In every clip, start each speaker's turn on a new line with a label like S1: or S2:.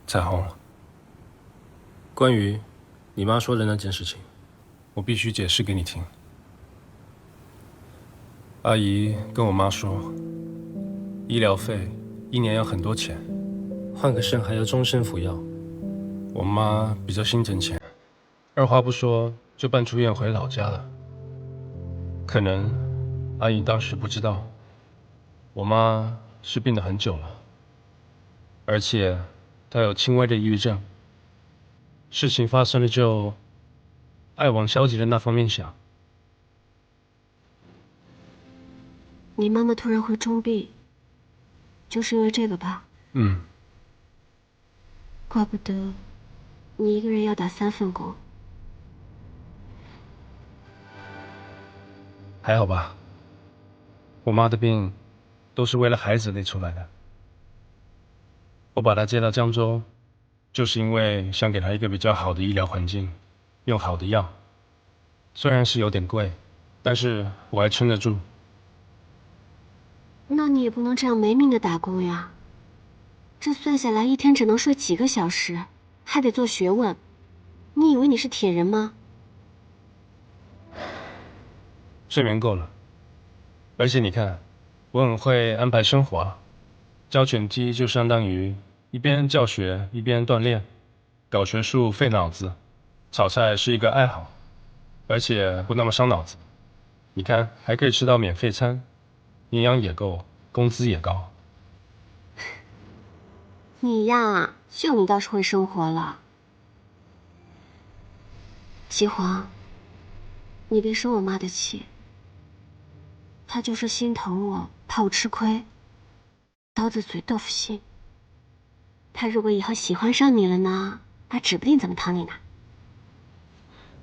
S1: 彩虹，关于你妈说的那件事情，我必须解释给你听。阿姨跟我妈说，医疗费1年要很多钱，换个肾还要终身服药。我妈比较心疼钱，二话不说就办出院回老家了。可能阿姨当时不知道，我妈是病得很久了，而且她有轻微的抑郁症。事情发生了就爱往消极的那方面想。
S2: 你妈妈突然会重病，就是因为这个吧？
S1: 嗯，
S2: 怪不得你一个人要打3份工。
S1: 还好吧。我妈的病都是为了孩子累出来的。我把她接到江州，就是因为想给她一个比较好的医疗环境，用好的药。虽然是有点贵，但是我还撑得住。
S2: 那你也不能这样没命的打工呀。这算下来，一天只能睡几个小时，还得做学问。你以为你是铁人吗？
S1: 睡眠够了，而且你看，我很会安排生活啊。教拳击就相当于一边教学一边锻炼，搞学术费脑子，炒菜是一个爱好，而且不那么伤脑子。你看，还可以吃到免费餐，营养也够，工资也高。
S2: 你呀，就你倒是会生活了。齐黄，你别生我妈的气。她就是心疼我，怕我吃亏，刀子嘴豆腐心。她如果以后喜欢上你了呢，那指不定怎么疼你呢。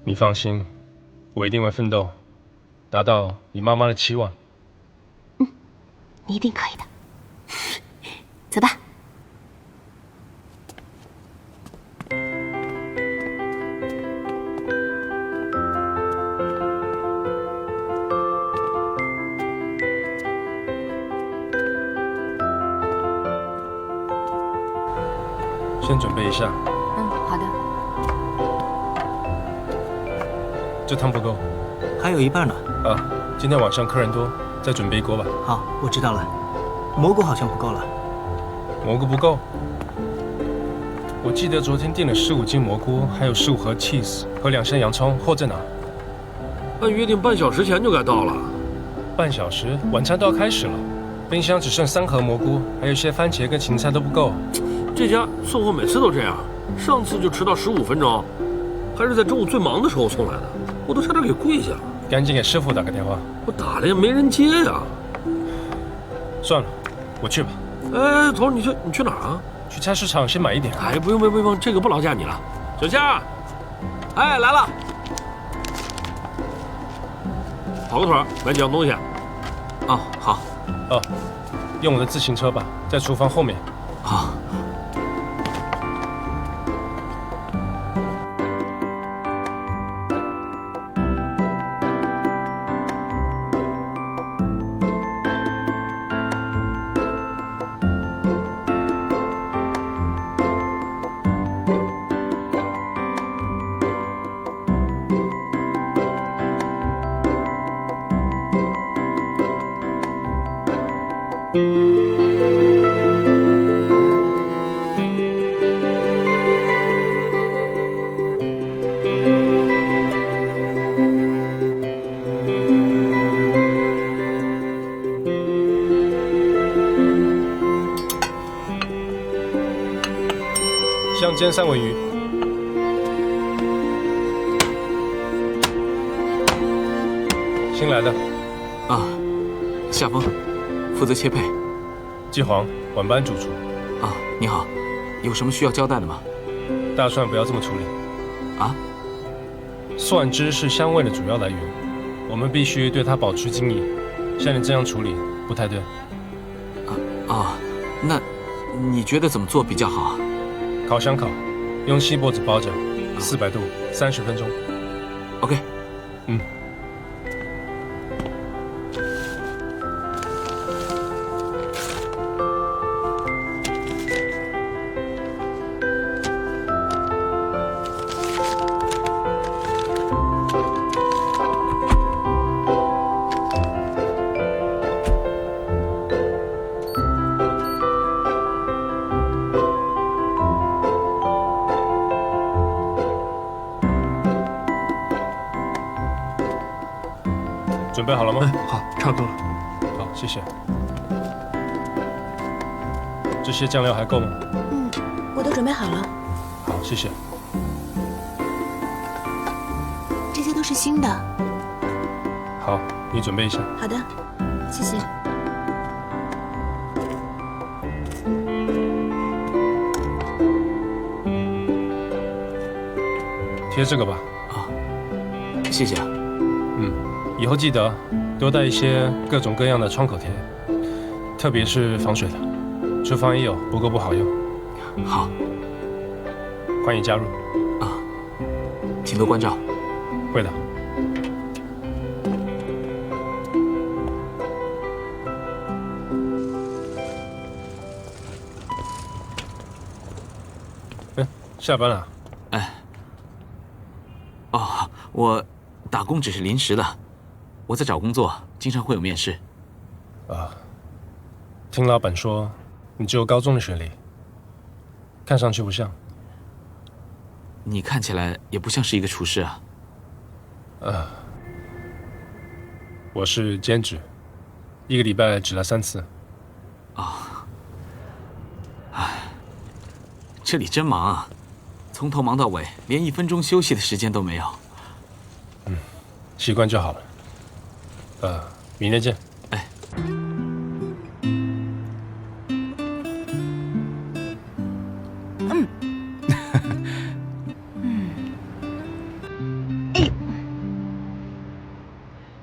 S1: 你放心，我一定会奋斗，达到你妈妈的期望。
S2: 你一定可以的。走吧。
S1: 先准备一下，
S3: 好的。
S1: 这汤不够
S4: 还有一半呢。
S1: 啊。今天晚上客人多，再准备一锅吧。
S4: 好，我知道了。蘑菇好像不够了。
S1: 蘑菇不够？我记得昨天订了15斤蘑菇，还有15盒 cheese 和2箱洋葱，货在哪？
S5: 按约定半小时前就该到了。
S1: 半小时，晚餐都要开始了。冰箱只剩3盒蘑菇，还有一些番茄跟芹菜都不够。
S5: 这家送货每次都这样，上次就迟到15分钟，还是在中午最忙的时候送来的，我都差点给跪下了。
S1: 赶紧给师傅打个电话。
S5: 我打了也没人接呀。
S1: 算了，我去吧。
S5: 哎，头儿，你去哪儿啊？
S1: 去菜市场先买一点。
S5: 哎，不用，这个不劳驾你了。小夏，哎，来了。跑个腿儿，买几样东西。
S4: 哦，好。
S1: 哦，用我的自行车吧，在厨房后面。
S4: 好。
S1: 香煎3文鱼。新来的。
S4: 啊，夏风，负责切配。
S1: 季黄，晚班主厨。
S4: 啊，你好，有什么需要交代的吗？
S1: 大蒜不要这么处理。
S4: 啊？
S1: 蒜汁是香味的主要来源，我们必须对它保持精益。像你这样处理不太对。
S4: 那你觉得怎么做比较好？
S1: 烤箱烤，用锡箔纸包着，400度，30分钟。
S4: OK。
S1: 嗯。准备好了吗？
S4: 好，差不多了。
S1: 好，谢谢。这些酱料还够吗？
S3: 我都准备好了，
S1: 好，谢谢。
S3: 这些都是新的。
S1: 好，你准备一下。
S3: 好的，谢谢。
S1: 贴这个吧。
S4: 谢谢啊。
S1: 以后记得多带一些各种各样的创口贴，特别是防水的。厨房也有，不过不好用。
S4: 好，
S1: 欢迎加入。
S4: 请多关照。
S1: 会的。下班了。
S4: 哦，我打工只是临时的，我在找工作，经常会有面试。
S1: 听老板说你只有高中的学历，看上去不像。
S4: 你看起来也不像是一个厨师啊。
S1: 我是兼职，一个礼拜只来3次。
S4: 这里真忙啊，从头忙到尾，连1分钟休息的时间都没有。
S1: 习惯就好了。明天见。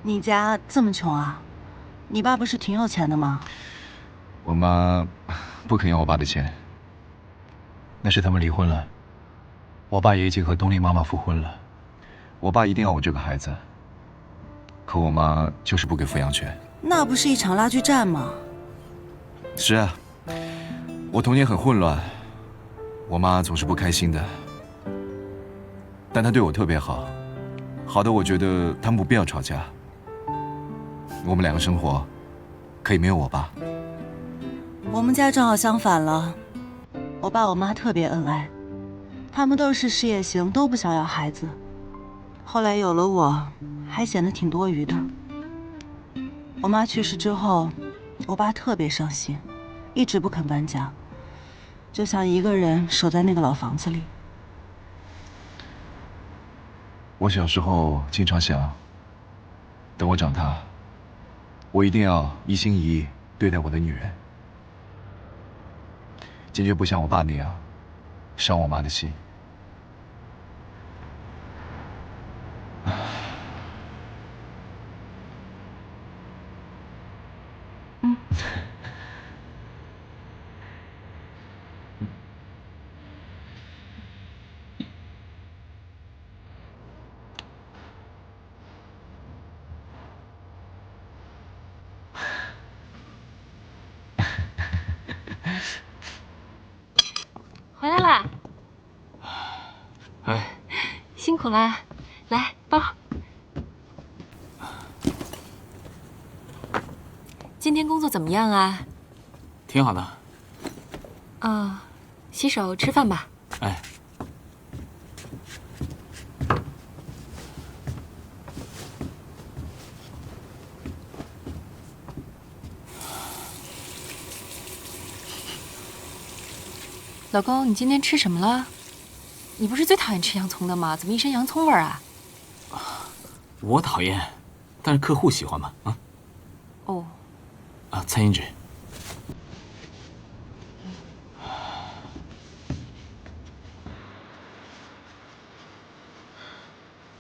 S6: 你家这么穷啊？你爸不是挺有钱的吗？
S7: 我妈不肯要我爸的钱，那是他们离婚了。我爸也已经和东丽妈妈复婚了。我爸一定要我这个孩子，可我妈就是不给抚养权。
S6: 那不是一场拉锯战吗？
S7: 是啊，我童年很混乱，我妈总是不开心的，但她对我特别好，好的我觉得他们不必要吵架。我们2个生活可以没有我爸。
S6: 我们家正好相反了，我爸我妈特别恩爱，他们都是事业型，都不想要孩子。后来有了我，还显得挺多余的。我妈去世之后，我爸特别伤心，一直不肯搬家，就像一个人守在那个老房子里。
S7: 我小时候经常想，等我长大，我一定要一心一意对待我的女人，坚决不像我爸那样伤我妈的心。
S2: 回来啦！
S4: 哎，
S2: 辛苦啦，来包。
S3: 今天工作怎么样啊？
S4: 挺好的。
S3: 洗手吃饭吧。
S4: 哎，
S3: 老公，你今天吃什么了？你不是最讨厌吃洋葱的吗？怎么一身洋葱味儿啊？
S4: 我讨厌，但是客户喜欢嘛。
S3: 哦，
S4: 餐巾纸。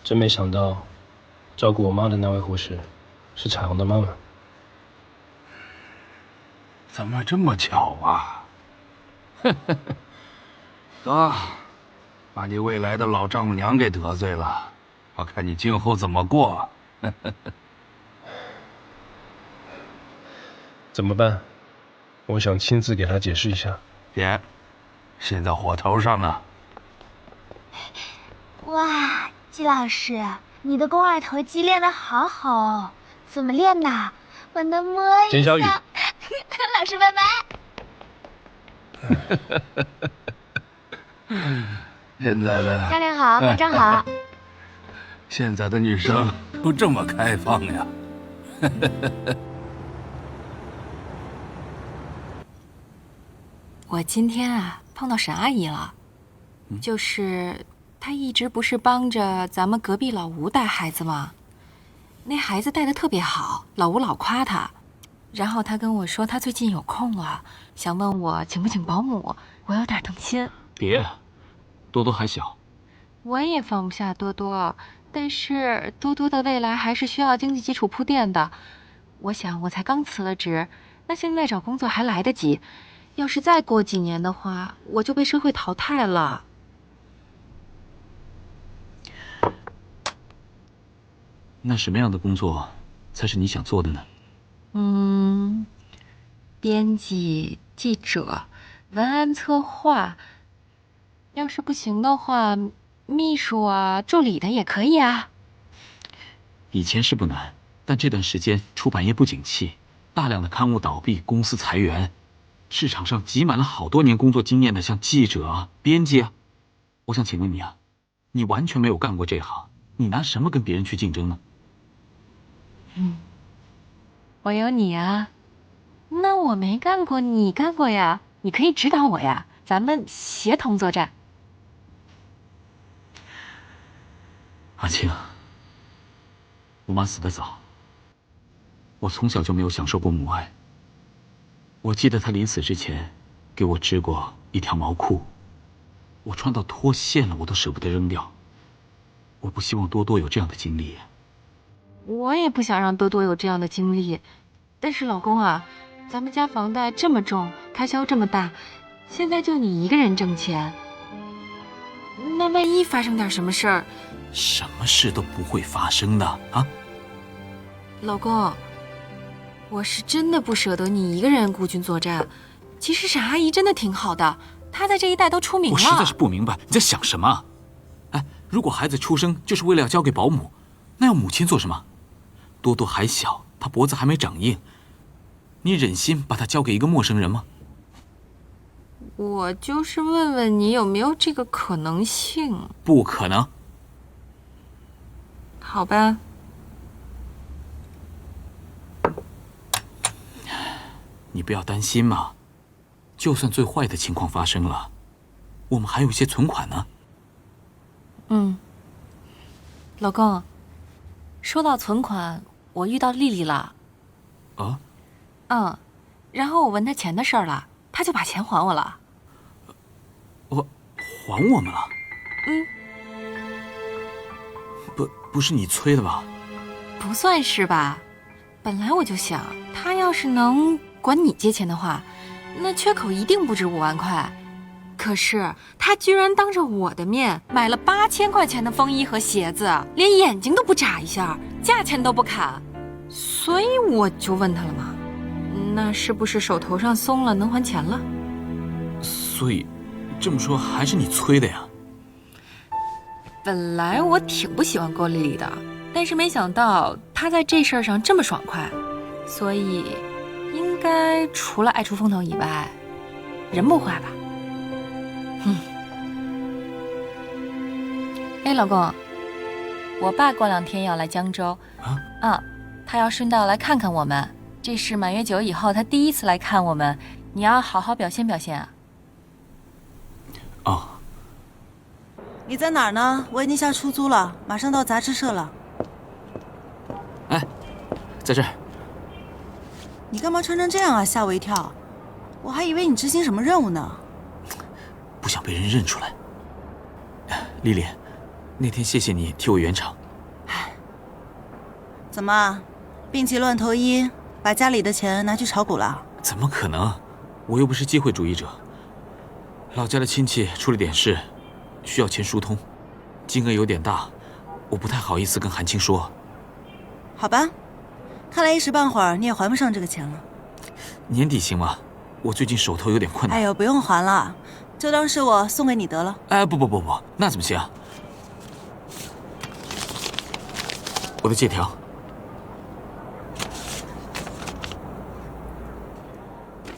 S1: 真没想到，照顾我妈的那位护士是彩虹的妈妈。
S8: 怎么这么巧啊？得，把你未来的老丈母娘给得罪了，我看你今后怎么过。
S1: 怎么办？我想亲自给她解释一下。
S8: 别，现在火头上呢。
S2: 哇，季老师，你的肱二头肌练得好好哦，怎么练的？我能摸一下？
S1: 简小雨，
S2: 老师拜拜。
S8: 现在的
S2: 教练好，班长好。
S8: 现在的女生都这么开放呀？
S3: 我今天啊碰到沈阿姨了，就是她一直不是帮着咱们隔壁老吴带孩子吗？那孩子带得特别好，老吴老夸她。然后她跟我说她最近有空了，想问我请不请保姆，我有点动心。
S4: 别，多多还小，
S3: 我也放不下多多，但是多多的未来还是需要经济基础铺垫的。我想我才刚辞了职，那现在找工作还来得及。要是再过几年的话，我就被社会淘汰了。
S4: 那什么样的工作才是你想做的呢？
S3: 编辑、记者、文案策划，要是不行的话，秘书啊、助理的也可以啊。
S4: 以前是不难，但这段时间出版业不景气，大量的刊物倒闭，公司裁员。市场上挤满了好多年工作经验的，像记者啊、编辑啊。我想请问你啊，你完全没有干过这行，你拿什么跟别人去竞争呢？
S3: 我有你啊，那我没干过，你干过呀，你可以指导我呀，咱们协同作战。
S4: 阿青，我妈死得早，我从小就没有享受过母爱。我记得她临死之前给我织过一条毛裤，我穿到脱线了我都舍不得扔掉。我不希望多多有这样的经历。
S3: 我也不想让多多有这样的经历，但是老公啊，咱们家房贷这么重，开销这么大，现在就你一个人挣钱，那万一发生点什么事儿，
S4: 什么事都不会发生的啊！
S3: 老公，我是真的不舍得你一个人孤军作战。其实沈阿姨真的挺好的，她在这一带都出名了。
S4: 我实在是不明白你在想什么。哎，如果孩子出生就是为了要交给保姆，那要母亲做什么？多多还小，他脖子还没长硬，你忍心把他交给一个陌生人吗？
S3: 我就是问问你有没有这个可能性。
S4: 不可能。
S3: 好吧。
S4: 你不要担心嘛，就算最坏的情况发生了，我们还有一些存款呢。
S3: 老公，说到存款，我遇到丽丽了。
S4: 啊？
S3: 然后我问她钱的事儿了，她就把钱还我了。
S4: 还我们了？不是你催的吧？
S3: 不算是吧？本来我就想，她要是能管你借钱的话，那缺口一定不止5万块。可是她居然当着我的面买了8000块钱的风衣和鞋子，连眼睛都不眨一下，价钱都不砍。所以我就问她了嘛，那是不是手头上松了，能还钱了？
S4: 所以这么说还是你催的呀？
S3: 本来我挺不喜欢郭丽丽的，但是没想到她在这事儿上这么爽快，所以应该除了爱出风头以外，人不坏吧？哎，老公，我爸过2天要来江州他要顺道来看看我们，这是满月酒以后他第一次来看我们，你要好好表现表现啊。
S4: 哦。
S6: 你在哪儿呢？我已经下出租了，马上到杂志社了。
S4: 哎，在这儿。
S6: 你干嘛穿成这样啊？吓我一跳，我还以为你执行什么任务呢。
S4: 不想被人认出来。丽丽，那天谢谢你替我圆场。
S6: 怎么，病急乱投医，把家里的钱拿去炒股了？
S4: 怎么可能？我又不是机会主义者。老家的亲戚出了点事，需要钱疏通，金额有点大，我不太好意思跟韩青说。
S6: 好吧，看来一时半会儿你也还不上这个钱了。
S4: 年底行吗？我最近手头有点困难。
S6: 哎呦，不用还了，就当是我送给你得了。
S4: 哎，不，那怎么行啊？我的借条。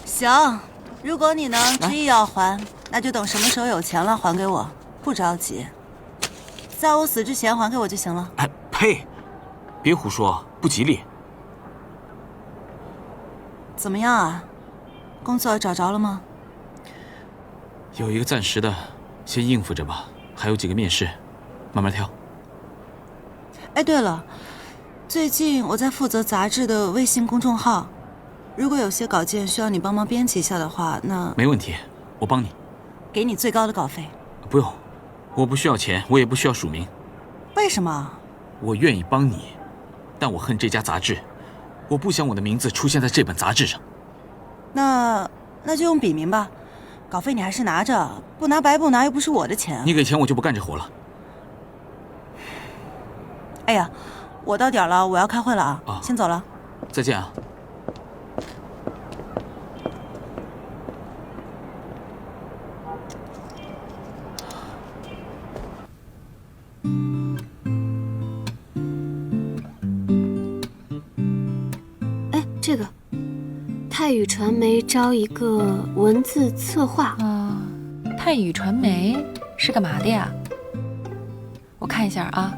S6: 行，如果你能执意要还，那就等什么时候有钱了还给我，不着急，在我死之前还给我就行了。
S4: 哎呸！别胡说，不吉利。
S6: 怎么样啊？工作找着了吗？
S4: 有一个暂时的，先应付着吧。还有几个面试，慢慢挑。
S6: 哎，对了，最近我在负责杂志的微信公众号，如果有些稿件需要你帮忙编辑一下的话，那
S4: 没问题，我帮你。
S6: 给你最高的稿费。
S4: 不用，我不需要钱，我也不需要署名。
S6: 为什么？
S4: 我愿意帮你，但我恨这家杂志，我不想我的名字出现在这本杂志上。
S6: 那就用笔名吧，稿费你还是拿着，不拿白不拿，又不是我的钱。
S4: 你给钱我就不干这活了。
S6: 哎呀，我到点了，我要开会了啊，先走了。
S4: 再见啊。
S2: 这个泰宇传媒招一个文字策划。
S3: 泰宇传媒是干嘛的呀？我看一下啊。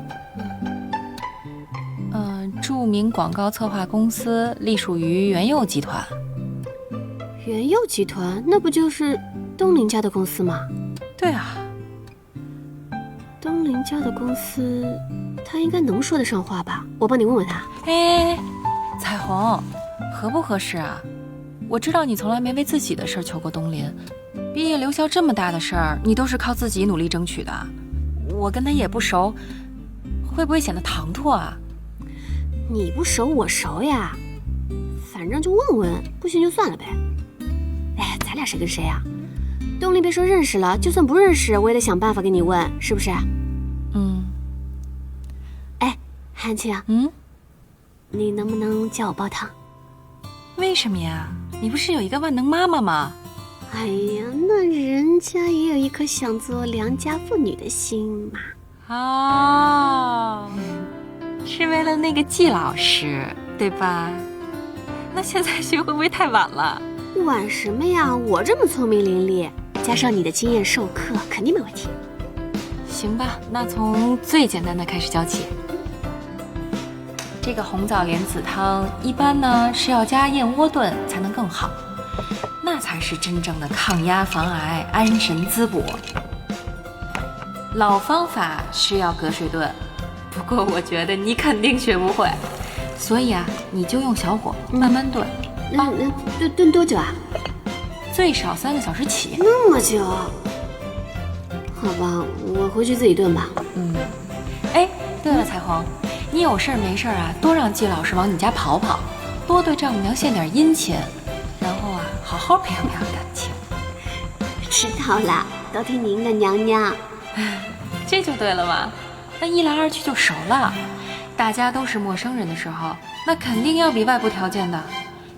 S3: 著名广告策划公司隶属于元佑集团。
S2: 元佑集团那不就是东林家的公司吗？
S3: 对啊。
S2: 东林家的公司，他应该能说得上话吧？我帮你问问他。
S3: 哎，彩虹。合不合适啊？我知道你从来没为自己的事儿求过东林，毕业留校这么大的事儿，你都是靠自己努力争取的。我跟他也不熟，会不会显得唐突啊？
S2: 你不熟我熟呀，反正就问问，不行就算了呗。哎，咱俩谁跟谁啊？东林别说认识了，就算不认识，我也得想办法给你问，是不是？哎，韩青，你能不能叫我煲汤？
S3: 为什么呀？你不是有一个万能妈妈吗？
S2: 哎呀，那人家也有一颗想做良家妇女的心嘛。
S3: 哦，是为了那个季老师，对吧？那现在学会不会太晚了？
S2: 晚什么呀？我这么聪明伶俐，加上你的经验授课，肯定没问题。
S3: 行吧，那从最简单的开始教起。这个红枣莲子汤一般呢是要加燕窝炖才能更好，那才是真正的抗压防癌、安神滋补。老方法是要隔水炖，不过我觉得你肯定学不会，所以啊，你就用小火慢慢炖。
S2: 炖多久啊？
S3: 最少3个小时起。
S2: 那么久？好吧，我回去自己炖吧。
S3: 哎，对了，彩虹。你有事没事啊，多让季老师往你家跑跑，多对丈母娘献点殷勤，然后啊，好好培养培养感情。
S2: 知道了，都听您的，娘娘。
S3: 这就对了嘛，那一来二去就熟了。大家都是陌生人的时候，那肯定要比外部条件的。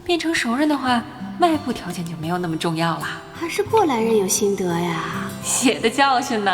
S3: 变成熟人的话，外部条件就没有那么重要了。
S2: 还是过来人有心得呀，
S3: 血的教训呢。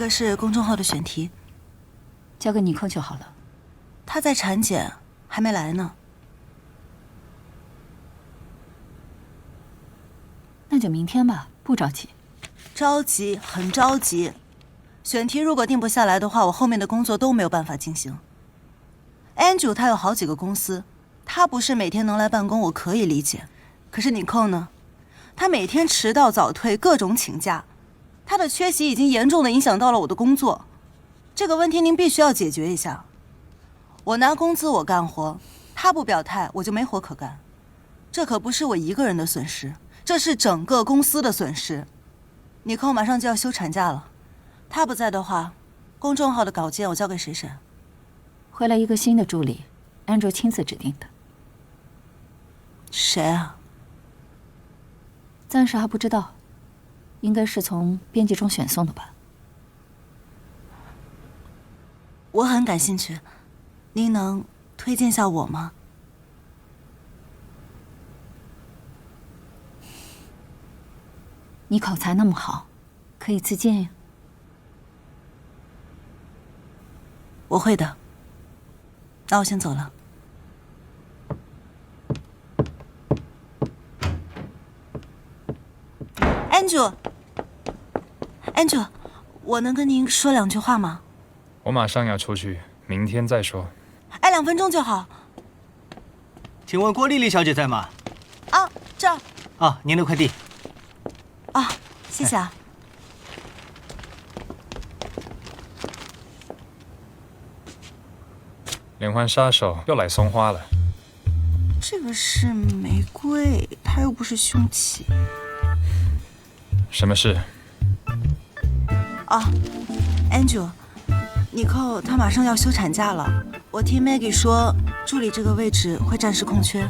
S6: 个是公众号的选题，
S9: 交给尼寇就好了。
S6: 他在产检，还没来呢。
S9: 那就明天吧，不着急。
S6: 着急，很着急。选题如果定不下来的话，我后面的工作都没有办法进行。Andrew 他有好几个公司，他不是每天能来办公，我可以理解。可是尼寇呢？他每天迟到早退，各种请假，他的缺席已经严重的影响到了我的工作。这个问题您必须要解决一下。我拿工资我干活，他不表态我就没活可干。这可不是我一个人的损失，这是整个公司的损失。尼寇马上就要休产假了，他不在的话，公众号的稿件我交给谁审？
S9: 回来一个新的助理，Andrew 亲自指定的。
S6: 谁啊？
S9: 暂时还不知道，应该是从编辑中选送的吧。
S6: 我很感兴趣，您能推荐下我吗？
S9: 你口才那么好，可以自荐呀。
S6: 我会的。那我先走了。Andrew，我能跟您说2句话吗？
S10: 我马上要出去，明天再说。
S6: 哎，2分钟就好。
S11: 请问郭丽丽小姐在吗？
S6: 啊，这儿。
S11: 啊，您的快递。
S6: 啊，谢谢啊。
S10: 连环杀手又来送花了。
S6: 这个是玫瑰，它又不是凶器。
S10: 什么事？
S6: 啊 ，Andrew，尼寇他马上要休产假了。我听 Maggie 说，助理这个位置会暂时空缺，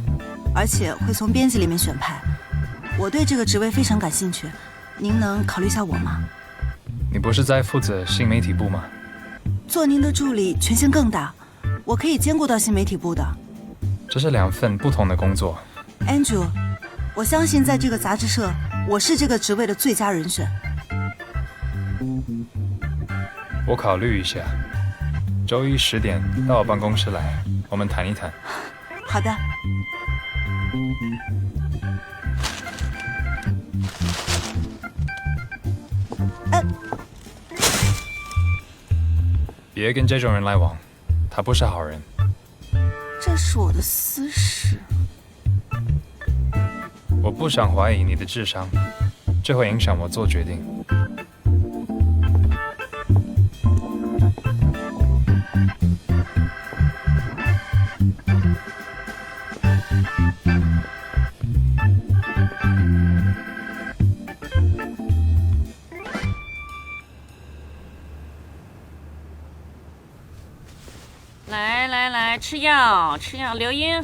S6: 而且会从编辑里面选派。我对这个职位非常感兴趣，您能考虑下我吗？
S10: 你不是在负责新媒体部吗？
S6: 做您的助理权限更大，我可以兼顾到新媒体部的。
S10: 这是2份不同的工作。
S6: Andrew，我相信在这个杂志社，我是这个职位的最佳人选。
S10: 我考虑一下，周一10点到我办公室来，我们谈一谈。
S6: 好的。
S10: 别跟这种人来往，他不是好人。
S6: 这是我的私事。
S10: 我不想怀疑你的智商，这会影响我做决定。
S12: 来，吃药，刘英，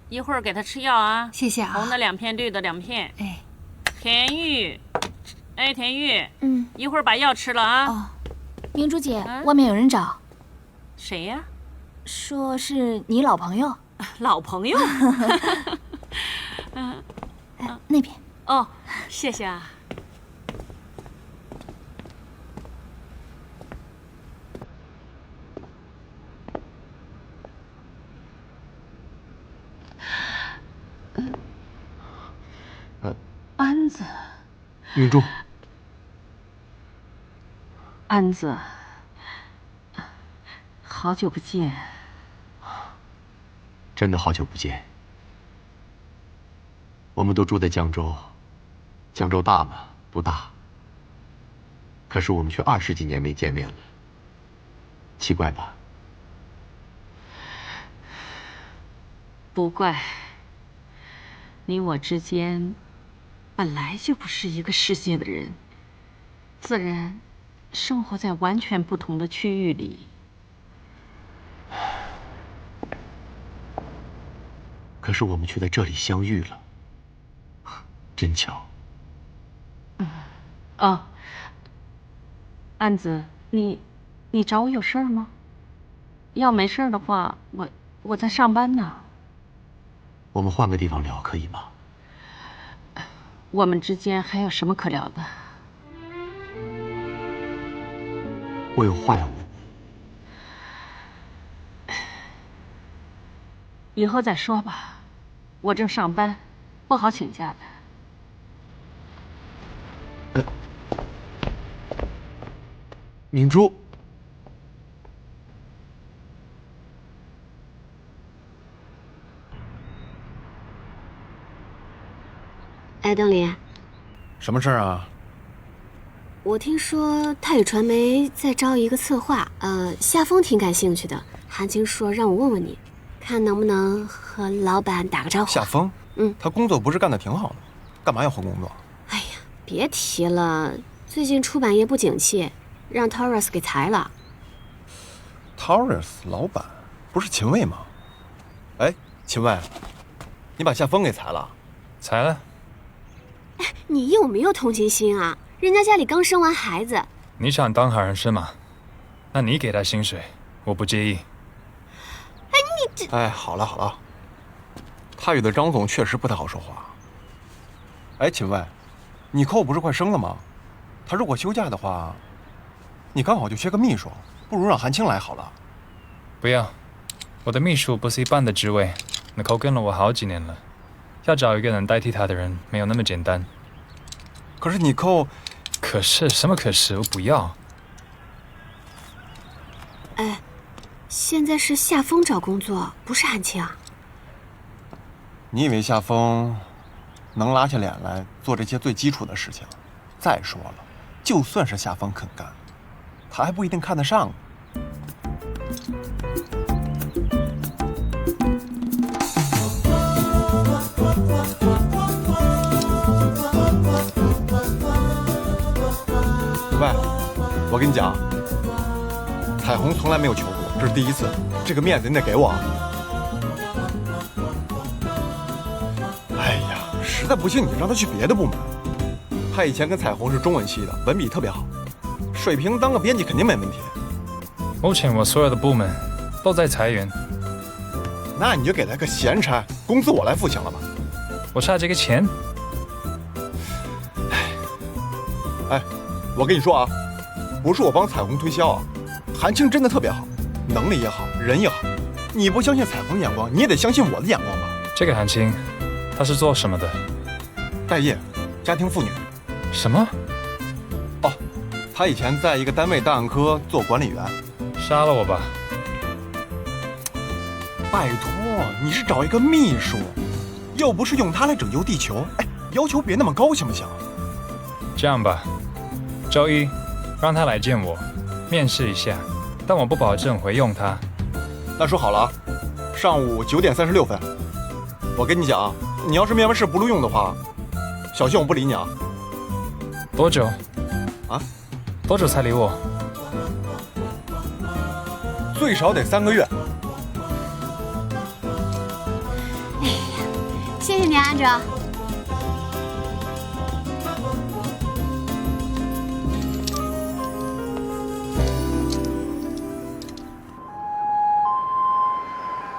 S12: 一会儿给他吃药啊。
S3: 谢谢啊。
S12: 红的2片，绿的2片。
S3: 哎，
S12: 田玉，田玉，一会儿把药吃了啊。
S2: 哦，明珠姐，外面有人找。
S12: 谁呀？
S2: 说是你老朋友。
S12: 老朋友。
S2: 那边。
S12: 哦，谢谢啊。安子，
S5: 明珠，
S12: 安子，好久不见，
S13: 真的好久不见。我们都住在江州，江州大吗？不大。可是我们却20几年没见面了，奇怪吧？
S12: 不怪。你我之间本来就不是一个世界的人，自然生活在完全不同的区域里。
S13: 可是我们却在这里相遇了，真巧。
S12: 哦，安子，你找我有事儿吗？要没事儿的话，我在上班呢。
S13: 我们换个地方聊，可以吗？
S12: 我们之间还有什么可聊的？
S13: 我有话要问。
S12: 以后再说吧，我正上班，不好请假的。
S13: 明珠，
S2: 哎，邓林，
S7: 什么事儿啊？
S2: 我听说太宇传媒在招一个策划，夏风挺感兴趣的。韩青说让我问问你，看能不能和老板打个招呼。
S14: 夏风，他工作不是干得挺好的，干嘛要换工作？
S2: 哎呀，别提了，最近出版业不景气，让 Taurus 给裁了。
S14: Taurus 老板不是秦卫吗？哎，秦卫，你把夏风给裁了？
S10: 裁了。
S2: 哎，你有没有同情心啊？人家家里刚生完孩子。
S10: 你想当好人是吗？那你给他薪水，我不介意。
S2: 哎，你这……
S14: 哎，好了好了，他与的张总确实不太好说话。哎，秦卫，你扣不是快生了吗？他如果休假的话，你刚好就缺个秘书，不如让韩青来好了。
S10: 不要，我的秘书不是一般的职位，那扣跟了我好几年了，要找一个能代替他的人没有那么简单。
S14: 可是你扣……
S10: 可是什么可是？我不要。
S2: 哎，现在是夏风找工作，不是韩青啊。
S14: 你以为夏风能拉下脸来做这些最基础的事情？再说了，就算是夏风肯干，他还不一定看得上呢。喂，我跟你讲，彩虹从来没有求过，这是第一次，这个面子你得给我。哎呀，实在不行你让他去别的部门。他以前跟彩虹是中文系的，文笔特别好，水平当个编辑肯定没问题。
S10: 目前我所有的部门都在裁员，
S14: 那你就给他个闲差，工资我来付行了吧？
S10: 我差这个钱。
S14: 哎，我跟你说啊，不是我帮彩虹推销啊，韩青真的特别好，能力也好，人也好。你不相信彩虹的眼光，你也得相信我的眼光吧？
S10: 这个韩青，他是做什么的？
S14: 待业，家庭妇女。
S10: 什么？
S14: 哦，他以前在一个单位档案科做管理员。
S10: 杀了我吧！
S14: 拜托，你是找一个秘书，又不是用他来拯救地球。哎，要求别那么高行不行？
S10: 这样吧，周一让他来见我，面试一下，但我不保证会用他。
S14: 那说好了啊，上午9点36分。我跟你讲啊，你要是面完试不录用的话，小心我不理你啊。
S10: 多久？
S14: 啊？
S10: 多久才理我？
S14: 最少得3个月。
S2: 哎呀，谢谢你，安哲。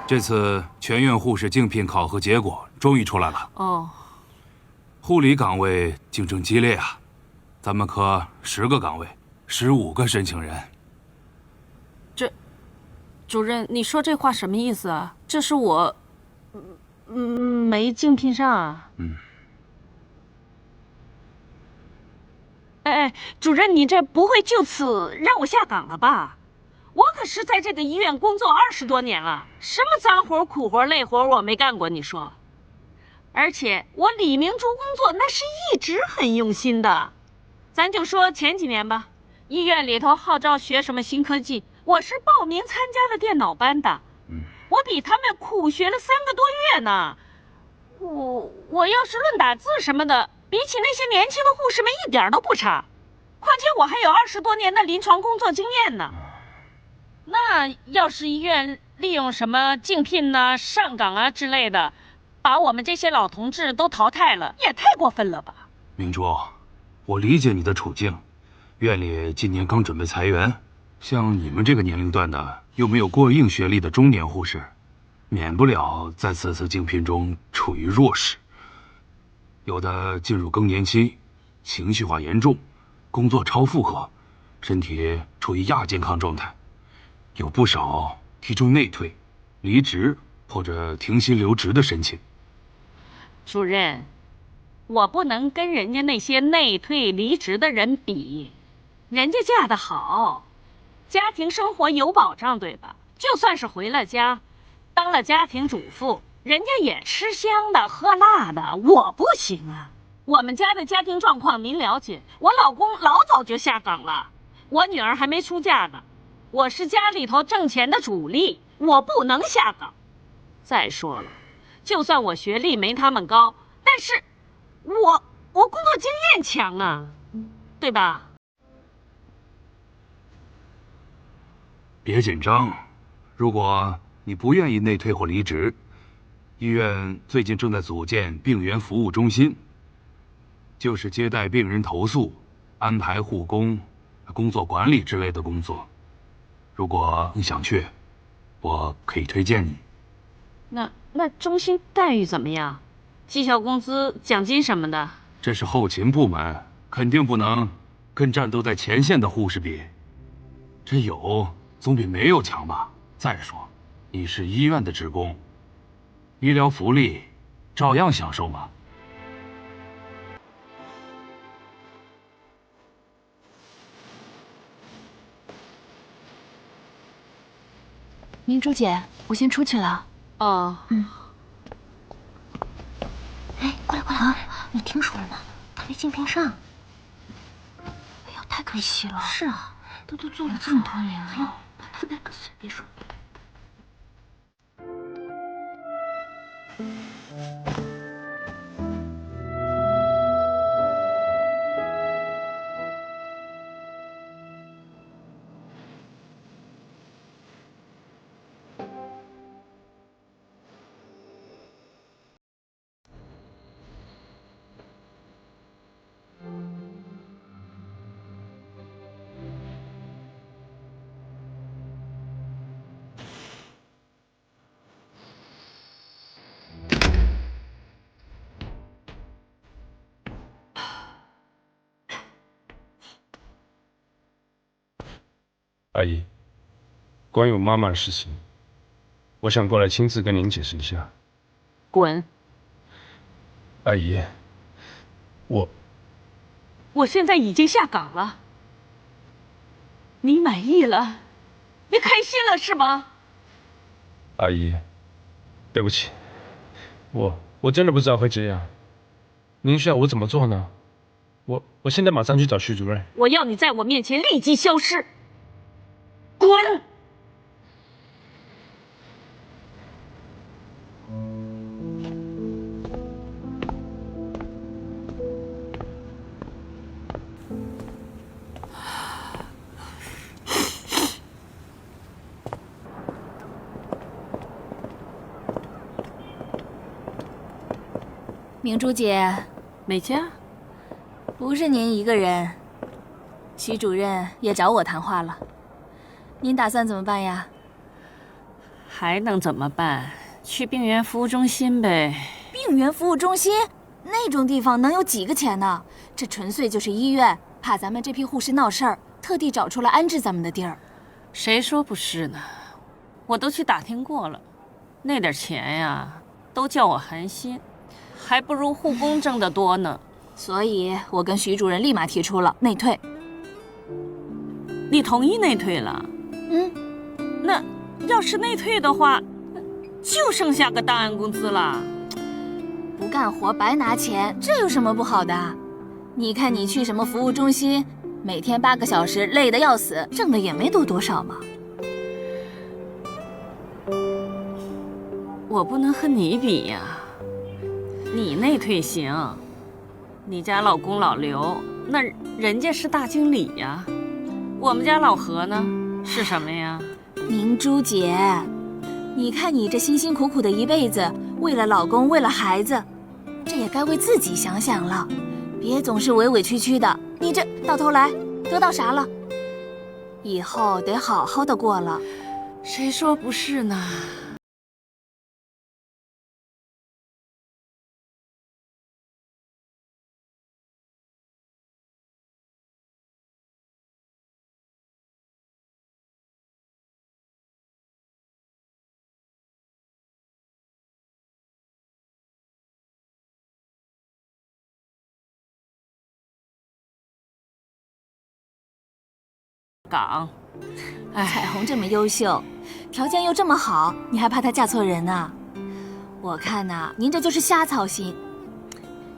S8: 这次全院护士竞聘考核结果终于出来了。
S12: 哦，
S8: 护理岗位竞争激烈啊，咱们科10个岗位，15个申请人。
S12: 主任，你说这话什么意思啊？这是我，没竞聘上啊。哎，主任，你这不会就此让我下岗了吧？我可是在这个医院工作20多年了，什么脏活、苦活、累活我没干过，你说？而且我李明珠工作那是一直很用心的。咱就说前几年吧，医院里头号召学什么新科技，我是报名参加了电脑班的。我比他们苦学了3个多月呢。我要是论打字什么的，比起那些年轻的护士们一点都不差。况且我还有20多年的临床工作经验呢。那要是医院利用什么竞聘啊、上岗啊之类的，把我们这些老同志都淘汰了，也太过分了吧？
S8: 明珠，我理解你的处境，院里今年刚准备裁员，像你们这个年龄段的，又没有过硬学历的中年护士，免不了在此次竞聘中处于弱势。有的进入更年期，情绪化严重，工作超负荷，身体处于亚健康状态，有不少提出内退、离职或者停薪留职的申请。
S12: 主任，我不能跟人家那些内退离职的人比，人家嫁得好，家庭生活有保障，对吧？就算是回了家，当了家庭主妇，人家也吃香的喝辣的，我不行啊。我们家的家庭状况您了解，我老公老早就下岗了，我女儿还没出嫁呢，我是家里头挣钱的主力，我不能下岗。再说了，就算我学历没他们高，但是我工作经验强啊，对吧？
S8: 别紧张，如果你不愿意内退或离职，医院最近正在组建病原服务中心，就是接待病人投诉、安排护工、工作管理之类的工作。如果你想去，我可以推荐你。
S12: 那中心待遇怎么样？绩效工资、奖金什么的？
S8: 这是后勤部门，肯定不能跟战斗在前线的护士比。这有总比没有强吧？再说，你是医院的职工，医疗福利照样享受嘛。
S9: 明珠姐，我先出去了。
S12: 哦，
S2: 哎，过来过来啊！你听说了吗？他没竞聘上。哎呦，太可惜了。是啊，都做了这么多年了。别说。
S1: 阿姨，关于我妈妈的事情，我想过来亲自跟您解释一下。
S12: 滚！
S1: 阿姨，
S12: 我现在已经下岗了，你满意了？你开心了是吗？
S1: 阿姨，对不起，我真的不知道会这样。您需要我怎么做呢？我现在马上去找徐主任。
S12: 我要你在我面前立即消失，滚！
S9: 明珠姐，
S12: 美佳，
S9: 不是您一个人，徐主任也找我谈话了。您打算怎么办呀？
S12: 还能怎么办？去病原服务中心呗。
S9: 病原服务中心那种地方能有几个钱呢？这纯粹就是医院怕咱们这批护士闹事儿，特地找出来安置咱们的地儿。
S12: 谁说不是呢？我都去打听过了，那点钱呀，都叫我寒心。还不如护工挣得多呢，
S9: 所以我跟徐主任立马提出了内退。
S12: 你同意内退了？那要是内退的话，就剩下个档案工资了。
S9: 不干活白拿钱，这有什么不好的？你看你去什么服务中心，每天8个小时，累得要死，挣的也没多少嘛。
S12: 我不能和你比呀。你内退行，你家老公老刘那人家是大经理呀，我们家老何呢是什么呀？
S9: 明珠姐，你看你这辛辛苦苦的一辈子，为了老公，为了孩子，这也该为自己想想了，别总是委委屈屈的。你这到头来得到啥了？以后得好好的过了。
S12: 谁说不是呢？岗。
S9: 彩虹这么优秀，条件又这么好，你还怕她嫁错人啊？我看呐，您这就是瞎操心。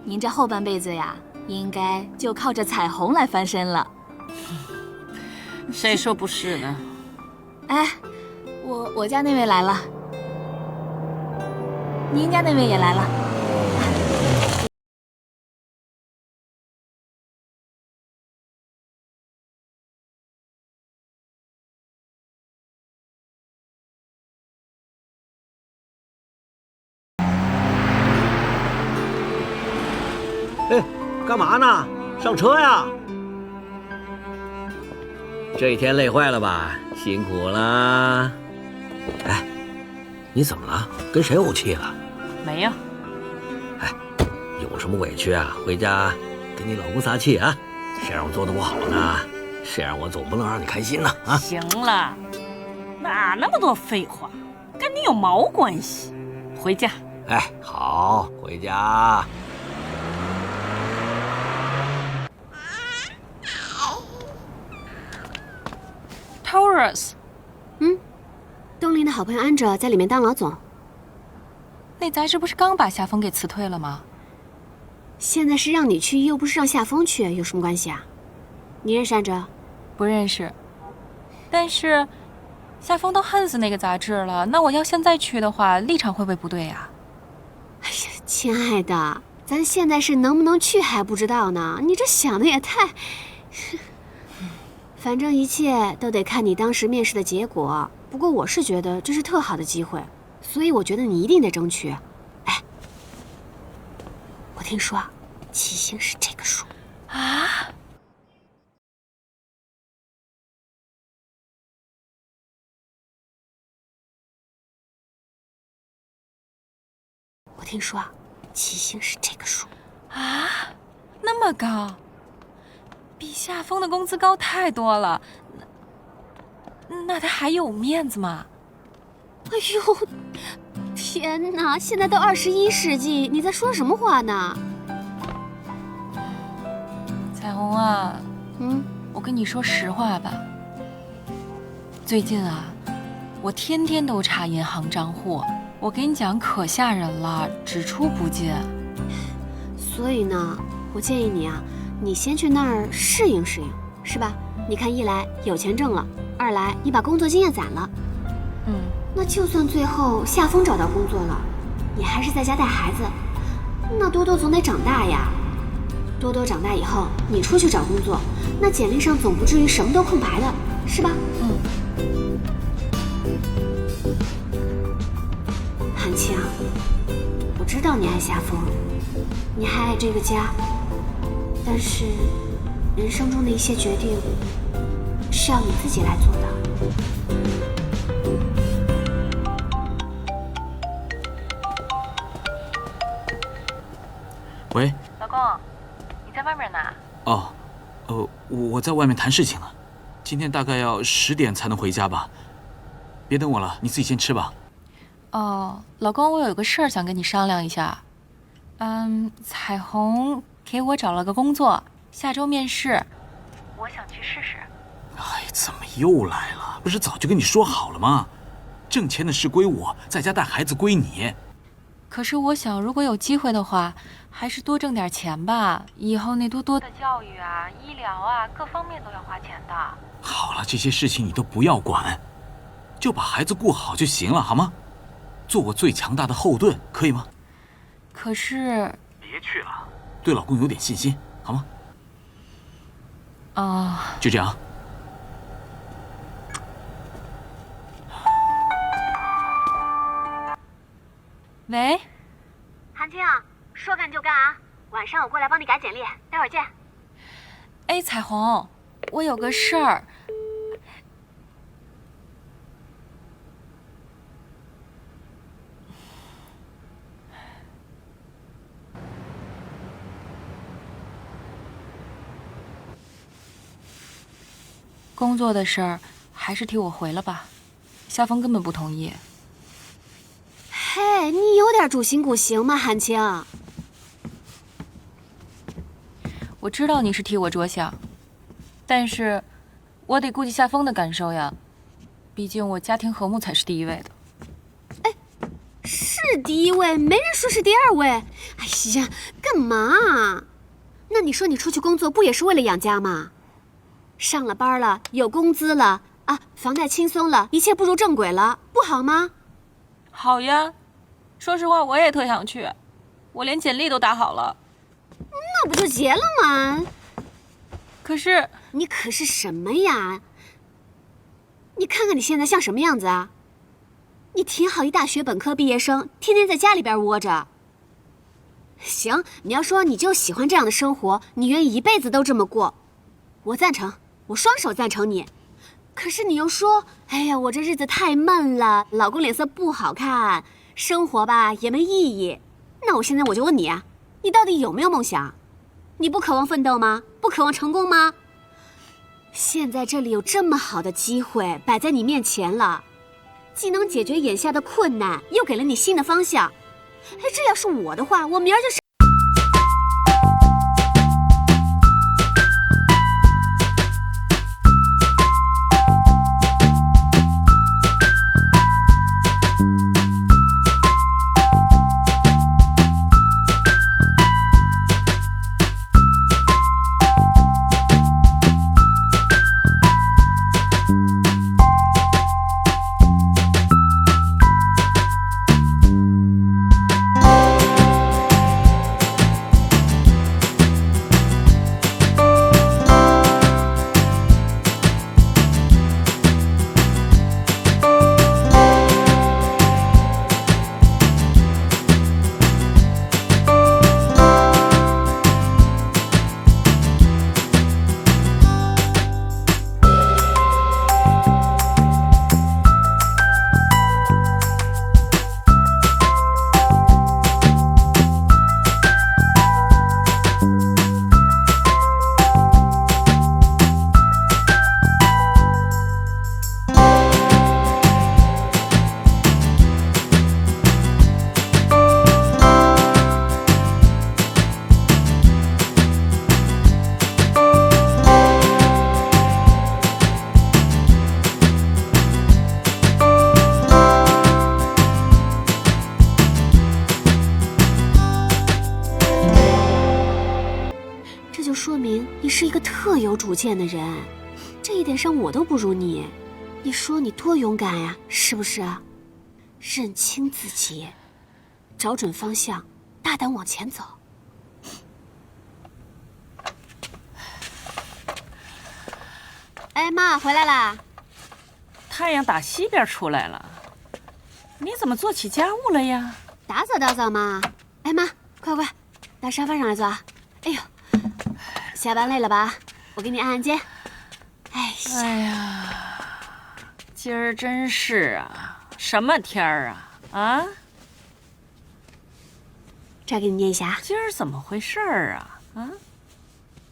S9: 您这后半辈子呀，应该就靠着彩虹来翻身了。
S12: 谁说不是呢？
S9: 哎，我家那位来了，您家那位也来了。
S11: 哎，干嘛呢？上车呀！这一天累坏了吧？辛苦啦！哎，你怎么了？跟谁怄气了？
S12: 没有。
S11: 哎，有什么委屈啊？回家跟你老公撒气啊！谁让我做的不好呢？谁让我总不能让你开心呢？啊！
S12: 行了，哪那么多废话，跟你有毛关系？回家。
S11: 哎，好，回家。
S2: Taurus， 东林的好朋友安哲在里面当老总。
S3: 那杂志不是刚把夏风给辞退了吗？
S2: 现在是让你去，又不是让夏风去，有什么关系啊？你认识安哲？
S3: 不认识。但是夏风都恨死那个杂志了，那我要现在去的话，立场会不会不对呀？
S2: 哎呀，亲爱的，咱现在是能不能去还不知道呢，你这想的也太……反正一切都得看你当时面试的结果。不过我是觉得这是特好的机会，所以我觉得你一定得争取。哎，我听说啊，起薪是这个数
S3: 啊。
S2: 我听说啊，起薪是这个数
S3: 啊，那么高。比夏风的工资高太多了，那他还有面子吗？
S2: 哎呦，天哪！现在都21世纪，你在说什么话呢？
S3: 彩虹啊，我跟你说实话吧，最近啊，我天天都查银行账户，我跟你讲可吓人了，只出不进。
S2: 所以呢，我建议你啊。你先去那儿适应适应，是吧？你看，一来有钱挣了，二来你把工作经验攒了。那就算最后夏风找到工作了，你还是在家带孩子，那多多总得长大呀。多多长大以后，你出去找工作，那简历上总不至于什么都空白的，是吧？韩青，我知道你爱夏风，你还爱这个家。但是，人生中的一些决定是要你自己来做的。
S4: 喂，
S3: 老公，你在外面呢？
S4: 哦，我在外面谈事情呢，今天大概要10点才能回家吧。别等我了，你自己先吃吧。
S3: 哦，老公，我有个事儿想跟你商量一下。彩虹给我找了个工作，下周面试，我想去试试。
S4: 哎，怎么又来了？不是早就跟你说好了吗？挣钱的事归我，在家带孩子归你。
S3: 可是我想，如果有机会的话，还是多挣点钱吧。以后那多多的教育啊、医疗啊，各方面都要花钱的。
S4: 好了，这些事情你都不要管，就把孩子顾好就行了，好吗？做我最强大的后盾，可以吗？
S3: 可是
S4: 别去了，对老公有点信心，好吗？就这样。
S3: 喂，
S2: 韩青，说干就干啊！晚上我过来帮你改简历，待会儿见。
S3: 哎，彩虹，我有个事儿。工作的事儿还是替我回了吧，夏风根本不同意。
S2: 嘿，你有点主心骨行吗，韩青？
S3: 我知道你是替我着想，但是我得顾及夏风的感受呀，毕竟我家庭和睦才是第一位的。
S2: 是第一位，没人说是第二位。哎呀，干嘛？那你说你出去工作不也是为了养家吗？上了班了，有工资了啊，房贷轻松了，一切步入正轨了，不好吗？
S3: 好呀，说实话我也特想去，我连简历都打好了。
S2: 那不就结了吗？
S3: 可是
S2: 你可是什么呀？你看看你现在像什么样子啊？你挺好一大学本科毕业生，天天在家里边窝着。行，你要说你就喜欢这样的生活，你愿意一辈子都这么过，我赞成，我双手赞成你。可是你又说，哎呀，我这日子太闷了，老公脸色不好看，生活吧也没意义。那我现在我就问你啊，你到底有没有梦想？你不渴望奋斗吗？不渴望成功吗？现在这里有这么好的机会摆在你面前了，既能解决眼下的困难，又给了你新的方向。哎，这要是我的话，我明儿就是。说明你是一个特有主见的人，这一点上我都不如你。你说你多勇敢呀，是不是？认清自己，找准方向，大胆往前走。哎，妈，回来啦！
S12: 太阳打西边出来了，你怎么做起家务了呀？
S2: 打扫打扫嘛。哎，妈，快，到沙发上来坐啊！哎呦，下班累了吧？我给你按按肩。哎
S12: 呀，今儿真是啊，什么天儿啊？啊？
S2: 这儿给你捏一下。
S12: 今儿怎么回事儿啊？啊？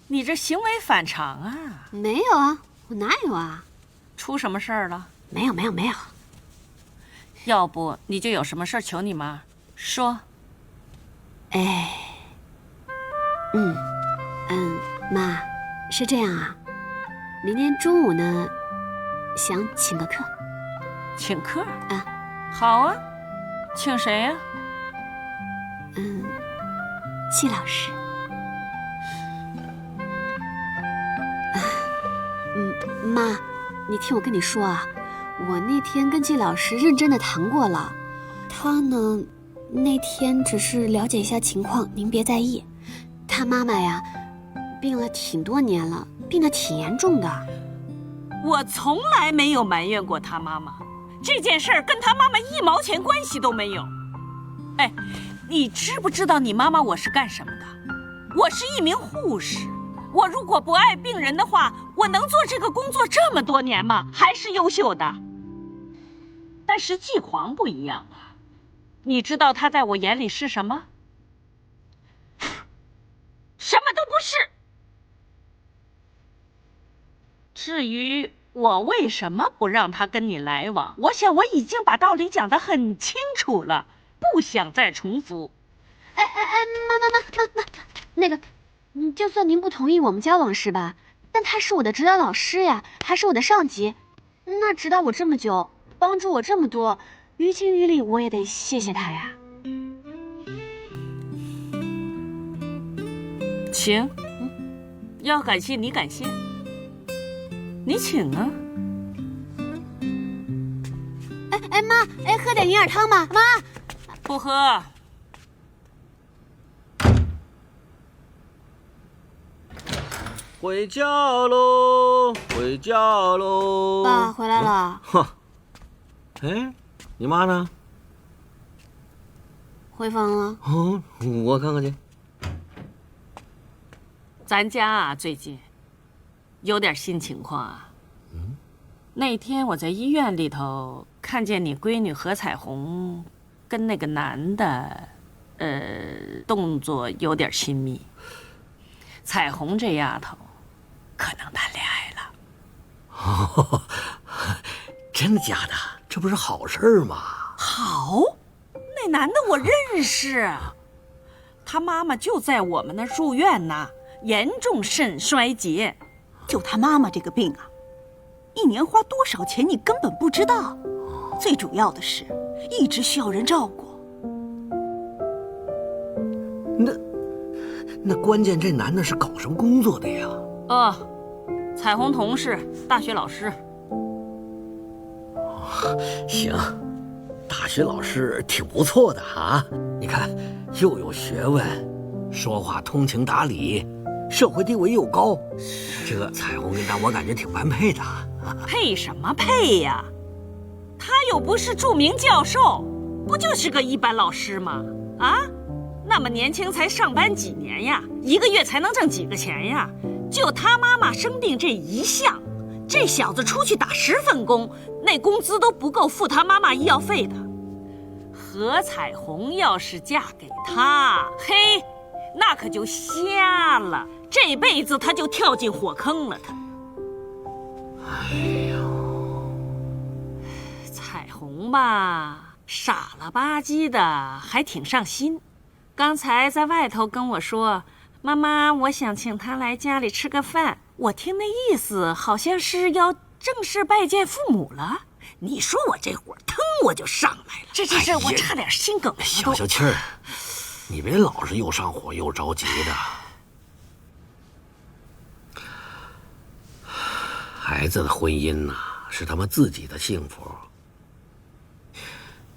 S12: 你这行为反常啊？
S2: 没有啊，我哪有啊？
S12: 出什么事儿了？
S2: 没有。
S12: 要不你就有什么事儿求你妈说。
S2: 哎，妈，是这样啊，明天中午呢，想请个客。
S12: 请客
S2: 啊？
S12: 好啊，请谁呀？
S2: 季老师。妈，你听我跟你说啊，我那天跟季老师认真的谈过了，他呢，那天只是了解一下情况，您别在意。他妈妈呀，病了挺多年了，病得挺严重的。
S12: 我从来没有埋怨过他妈妈，这件事儿跟他妈妈1毛钱关系都没有。哎，你知不知道你妈妈我是干什么的？我是一名护士。我如果不爱病人的话，我能做这个工作这么多年吗？还是优秀的。但是季狂不一样啊，你知道他在我眼里是什么？什么都不是。至于我为什么不让他跟你来往，我想我已经把道理讲得很清楚了，不想再重复。
S2: 妈，那个，就算您不同意我们交往是吧？但他是我的指导老师呀，还是我的上级，那指导我这么久，帮助我这么多，于情于理我也得谢谢他呀。
S12: 请，要感谢你感谢，你请啊。
S2: 哎妈，喝点银耳汤吧，妈。
S12: 不喝。
S11: 回家喽，回家喽！
S2: 爸回来了。
S11: 哼，哎，你妈呢？
S2: 回房了。
S11: 哦，我看看去。
S12: 咱家啊，最近有点新情况啊。那天我在医院里头看见你闺女何彩虹跟那个男的，动作有点亲密。彩虹这丫头可能谈恋爱了。
S11: 哦，真的假的？这不是好事吗？
S12: 好，那男的我认识，他妈妈就在我们那儿住院呢，严重肾衰竭。
S6: 就他妈妈这个病啊，一年花多少钱你根本不知道，最主要的是一直需要人照顾。
S11: 那关键这男的是搞什么工作的呀？
S12: 彩虹同事，大学老师。
S11: 行，大学老师挺不错的啊。你看，又有学问，说话通情达理，社会地位又高，这彩虹跟他我感觉挺般配的。
S12: 配什么配呀？他又不是著名教授，不就是个一般老师吗？啊，那么年轻才上班几年呀，一个月才能挣几个钱呀？就他妈妈生病这一项，这小子出去打10份工，那工资都不够付他妈妈医药费的。何彩虹要是嫁给他，嘿，那可就瞎了，这辈子他就跳进火坑了。他，
S11: 哎呦，
S12: 彩虹吧，傻了吧唧的，还挺上心。刚才在外头跟我说，妈妈，我想请他来家里吃个饭。我听那意思，好像是要正式拜见父母了。你说我这火腾我就上来了，这我差点心梗了。
S11: 消气儿，你别老是又上火又着急的。孩子的婚姻呐，是他们自己的幸福。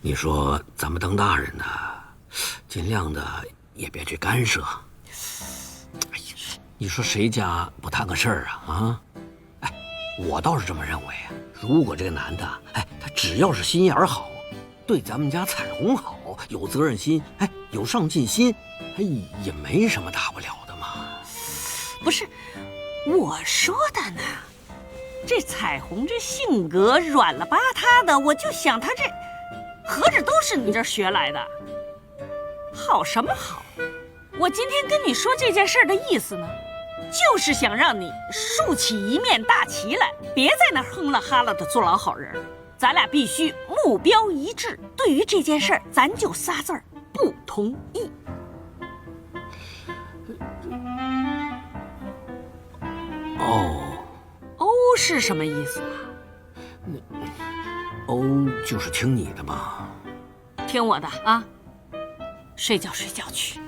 S11: 你说咱们当大人的，尽量的也别去干涉。哎呀，你说谁家不摊个事儿啊？啊，哎，我倒是这么认为啊。如果这个男的，哎，他只要是心眼儿好，对咱们家彩虹好，有责任心，哎，有上进心，哎，也没什么大不了的嘛。
S12: 不是，我说的呢。这彩虹这性格软了吧嗒的，我就想他这合着都是你这儿学来的。好什么好？我今天跟你说这件事的意思呢，就是想让你竖起一面大旗来，别在那哼了哈了的做老好人。咱俩必须目标一致，对于这件事咱就仨字儿：不同意。哦是什么意思啊？
S11: 就是听你的嘛。
S12: 听我的啊，睡觉去。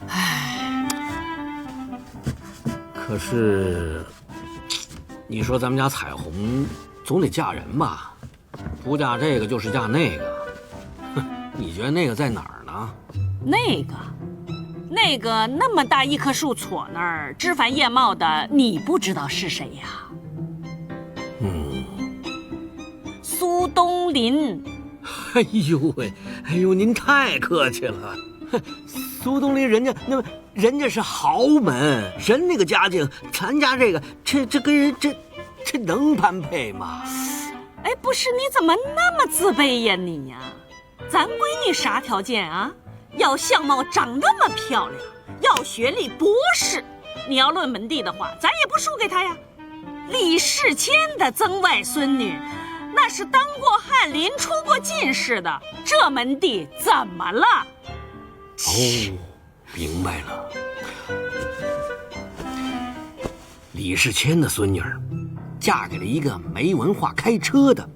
S12: 唉，
S11: 可是，你说咱们家彩虹总得嫁人吧？不嫁这个就是嫁那个。哼，你觉得那个在哪儿呢？
S12: 那个那么大一棵树撮那儿，枝繁叶茂的，你不知道是谁呀？苏东林。
S11: 哎呦喂，哎呦，您太客气了。苏东林人家是豪门，人那个家境，咱家这个这跟人这能般配吗？
S12: 哎，不是，你怎么那么自卑呀你呀？咱闺女啥条件啊？要相貌长那么漂亮，要学历博士。你要论门第的话，咱也不输给她呀。李世谦的曾外孙女，那是当过翰林、出过进士的，这门第怎么了？
S11: 明白了。李世谦的孙女儿，嫁给了一个没文化开车的。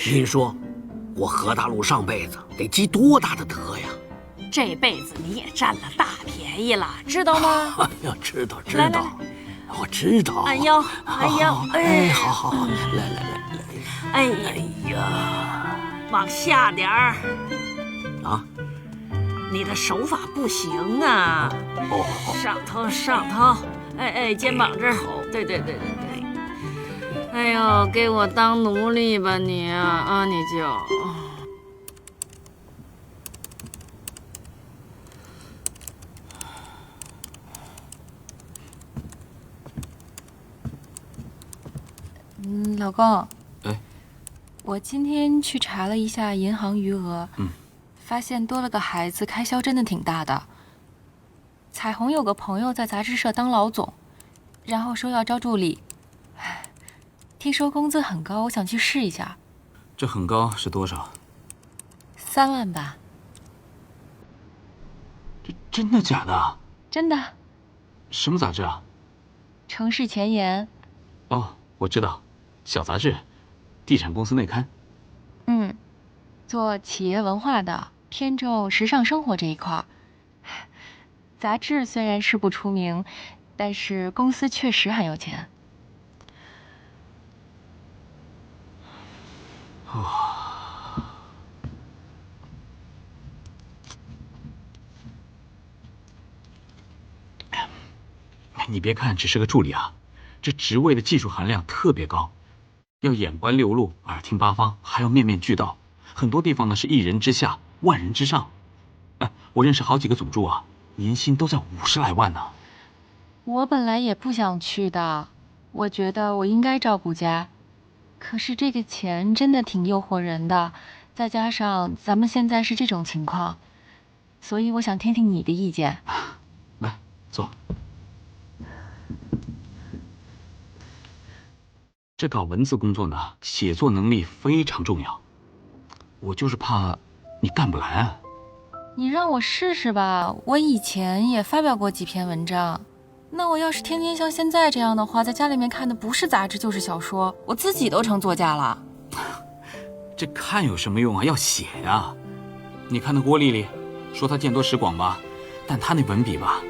S11: 您说，我何大路上辈子得积多大的德呀？
S9: 这辈子你也占了大便宜了，知道吗？
S11: 哎呀，知道，
S9: 来来，
S11: 我知道。
S9: 哎呦，哎呦，
S11: 哎，好，来，
S9: 哎
S11: 呀，
S9: 往下点儿
S11: 啊！
S9: 你的手法不行啊！
S11: 哦，
S9: 上头，哎，肩膀这儿，对。哎呦，给我当奴隶吧你啊，你就。
S3: 老公。
S4: 哎，
S3: 我今天去查了一下银行余额，发现多了个孩子，开销真的挺大的。彩虹有个朋友在杂志社当老总，然后说要招助理，听说工资很高，我想去试一下。
S4: 这很高是多少
S3: ？3万吧。
S4: 这真的假的？
S3: 真的。
S4: 什么杂志啊？
S3: 城市前沿。
S4: 哦，我知道，小杂志，地产公司内刊。
S3: 做企业文化的，偏重时尚生活这一块。杂志虽然是不出名，但是公司确实很有钱。
S4: 你别看只是个助理啊，这职位的技术含量特别高，要眼观六路，耳听八方，还要面面俱到。很多地方呢是1人之下，万人之上。我认识好几个总助啊，年薪都在50来万呢。
S3: 我本来也不想去的，我觉得我应该照顾家，可是这个钱真的挺诱惑人的，再加上咱们现在是这种情况，所以我想听听你的意见。
S4: 来，坐。这搞文字工作呢，写作能力非常重要。我就是怕你干不来啊。
S3: 你让我试试吧，我以前也发表过几篇文章。那我要是天天像现在这样的话，在家里面看的不是杂志就是小说，我自己都成作家了。
S4: 这看有什么用啊？要写呀。你看那郭丽丽，说她见多识广吧，但她那文笔吧，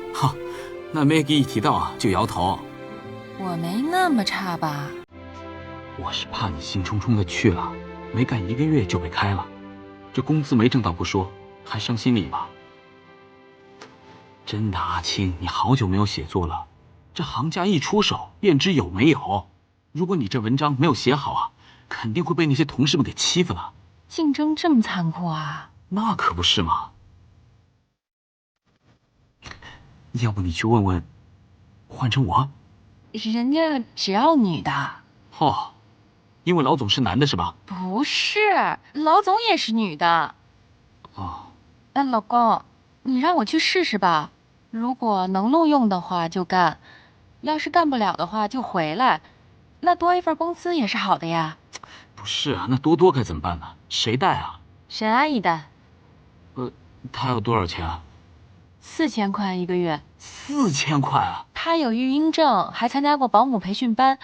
S4: 那Maggie一提到啊就摇头。
S3: 我没那么差吧？
S4: 我是怕你兴冲冲的去了，没干1个月就被开了，这工资没挣到不说，还伤心里吧。真的，阿青，你好久没有写作了，这行家一出手便知有没有。如果你这文章没有写好啊，肯定会被那些同事们给欺负了。
S3: 竞争这么残酷啊？
S4: 那可不是嘛。要不你去问问，换成我？
S3: 人家只要女的。
S4: 因为老总是男的是吧？
S3: 不是，老总也是女的。老公，你让我去试试吧，如果能录用的话就干，要是干不了的话就回来，那多一份工资也是好的呀。
S4: 不是啊，那多该怎么办呢？谁带啊？
S3: 沈阿姨带。
S4: 她要多少钱啊
S3: ？4000块1个月。
S4: 4000块啊？
S3: 她有育婴证，还参加过保姆培训班。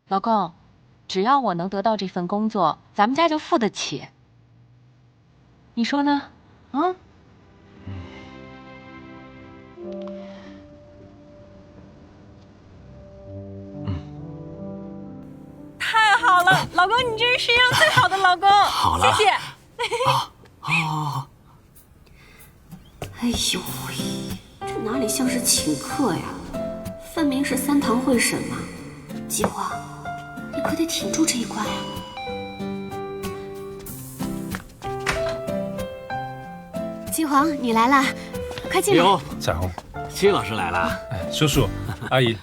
S3: 老公，只要我能得到这份工作，咱们家就付得起。你说呢？太好了，老公，你真是世界上最好的老公。
S11: 好了，
S3: 谢谢。
S2: 哎呦喂，这哪里像是请客呀，分明是3堂会审嘛！姬华，你可得挺住这一关呀。姬华，你来啦，快进来。
S1: 彩虹，
S11: 金老师来了。
S1: 叔叔，阿姨，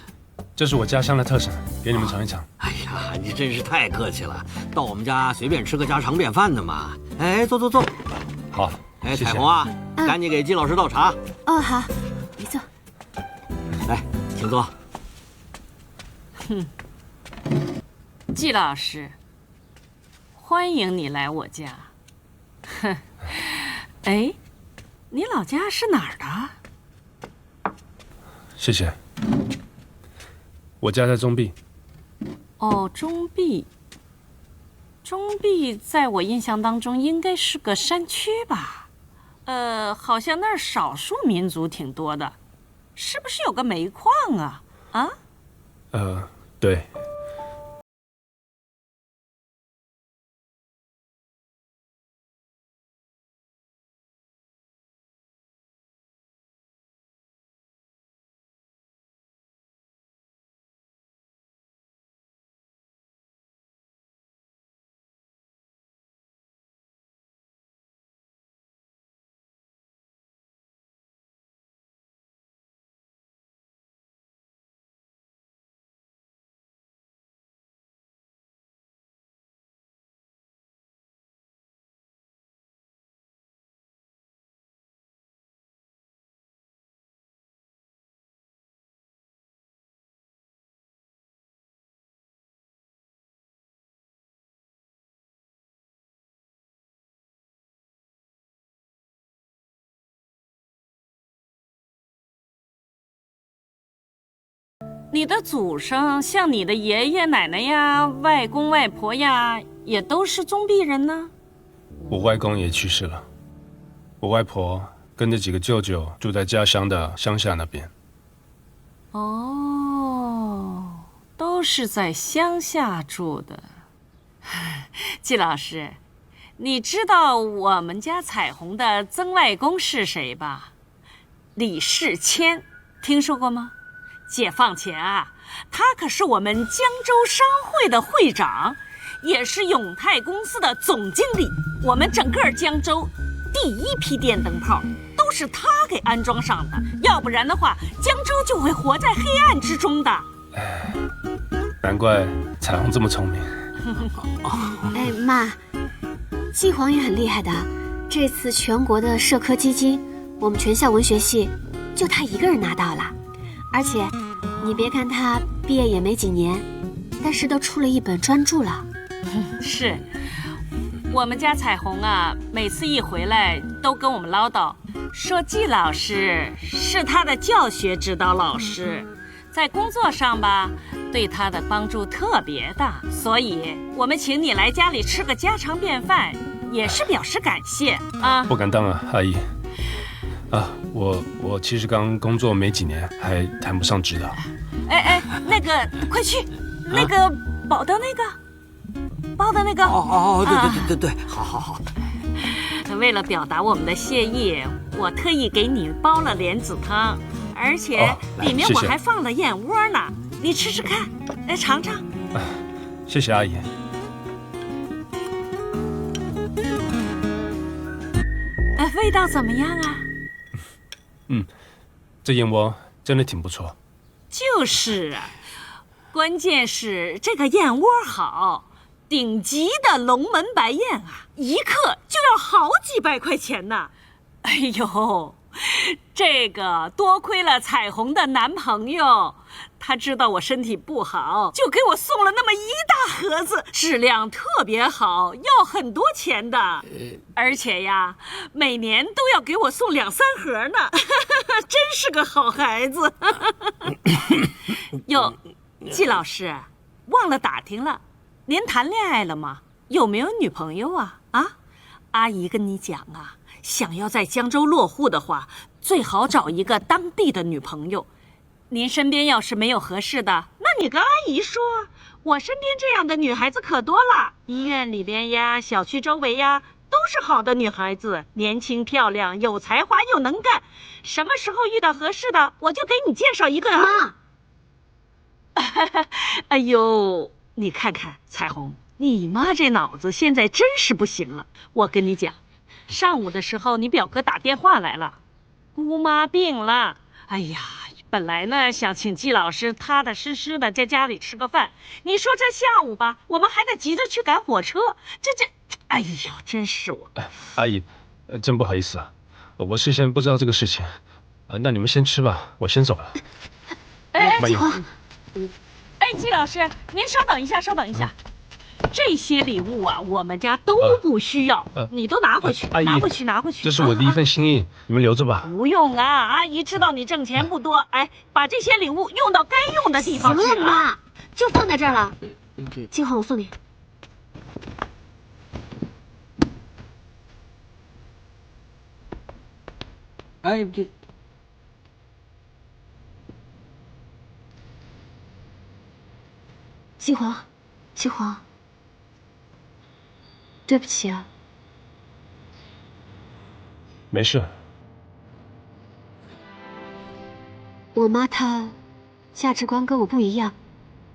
S1: 这是我家乡的特产，给你们尝一尝。
S11: 哎呀，你真是太客气了，到我们家随便吃个家常便饭的嘛。哎，坐。
S1: 好，谢谢。
S11: 彩虹啊，赶紧给季老师倒茶。
S2: 好，你坐。
S11: 来，请坐。
S12: 季老师，欢迎你来我家。哎，你老家是哪儿的？
S1: 谢谢。我家在中壁。
S12: 哦，中壁。中壁在我印象当中应该是个山区吧？好像那儿少数民族挺多的，是不是有个煤矿啊？啊？
S1: 对。
S12: 你的祖上像你的爷爷奶奶呀、外公外婆呀，也都是中壁人呢？
S1: 我外公也去世了，我外婆跟着几个舅舅住在家乡的乡下那边。
S12: 哦，都是在乡下住的。季老师，你知道我们家彩虹的曾外公是谁吧？李世谦，听说过吗？解放前啊，他可是我们江州商会的会长，也是永泰公司的总经理。我们整个江州第一批电灯泡都是他给安装上的，要不然的话，江州就会活在黑暗之中的。
S1: 难怪彩虹这么聪明。
S2: 哎妈，季黄也很厉害的，这次全国的社科基金，我们全校文学系就他一个人拿到了。而且，你别看他毕业也没几年，但是都出了一本专著了。
S12: 是，我们家彩虹啊，每次一回来都跟我们唠叨，说季老师是他的教学指导老师，在工作上吧，对他的帮助特别大，所以我们请你来家里吃个家常便饭，也是表示感谢啊。
S1: 不敢当啊，阿姨。我其实刚工作没几年，还谈不上指导。
S12: 那个快去，那个包的那个。
S11: 对，好。
S12: 为了表达我们的谢意，我特意给你煲了莲子汤，而且里面我还放了燕窝呢。你吃吃看，尝尝。
S1: 谢谢阿姨。
S12: 味道怎么样啊？
S1: 这燕窝真的挺不错。
S12: 就是啊，关键是这个燕窝好，顶级的龙门白燕啊，一克就要好几百块钱呢。哎呦，这个多亏了彩虹的男朋友，他知道我身体不好，就给我送了那么一大盒子，质量特别好，要很多钱的。而且呀，每年都要给我送2、3盒呢，真是个好孩子。哟，季老师，忘了打听了，您谈恋爱了吗？有没有女朋友啊？阿姨跟你讲啊，想要在江州落户的话，最好找一个当地的女朋友。您身边要是没有合适的，那你跟阿姨说，我身边这样的女孩子可多了，医院里边呀，小区周围呀，都是好的女孩子，年轻漂亮，有才华又能干。什么时候遇到合适的，我就给你介绍一个。
S2: 妈，
S12: 哎呦，你看看彩虹，你妈这脑子现在真是不行了。我跟你讲，上午的时候你表哥打电话来了，姑妈病了。哎呀，本来呢想请季老师踏踏实实的在家里吃个饭，你说这下午吧，我们还得急着去赶火车，哎呦，真是我。
S1: 阿姨，真不好意思啊，我事先不知道这个事情。那你们先吃吧，我先走了。
S12: 季老师，您稍等一下。这些礼物啊，我们家都不需要，你都拿回去，
S1: 阿姨，
S12: 拿回去，拿回去。
S1: 这是我第一份心意，你们留着吧。
S12: 不用啊，阿姨知道你挣钱不多，哎，把这些礼物用到该用的地方去
S2: 行了，妈，就放在这儿了。金黄，我送你。
S11: 哎，这
S2: 金黄，金黄，对不起啊。
S1: 没事。
S2: 我妈她价值观跟我不一样，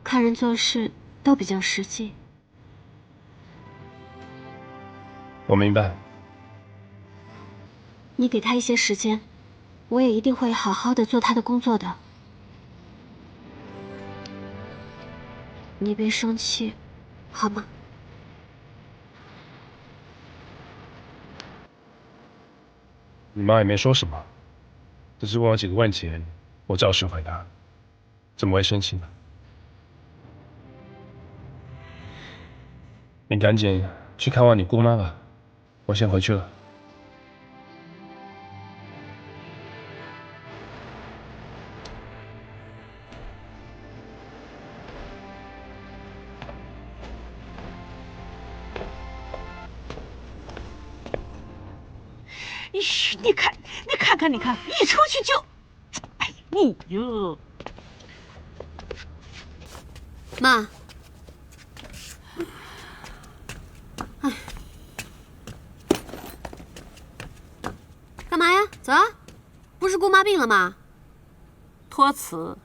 S2: 看人做事都比较实际。
S1: 我明白。
S2: 你给她一些时间，我也一定会好好的做她的工作的。你别生气，好吗？
S1: 你妈也没说什么，只是问我几个问题而已，我照实回答，怎么会生气呢？你赶紧去看望你姑妈吧，我先回去了。
S12: 咦，你看，一出去就，哎呦，
S2: 妈，哎，干嘛呀？走啊！不是姑妈病了吗？
S12: 托辞，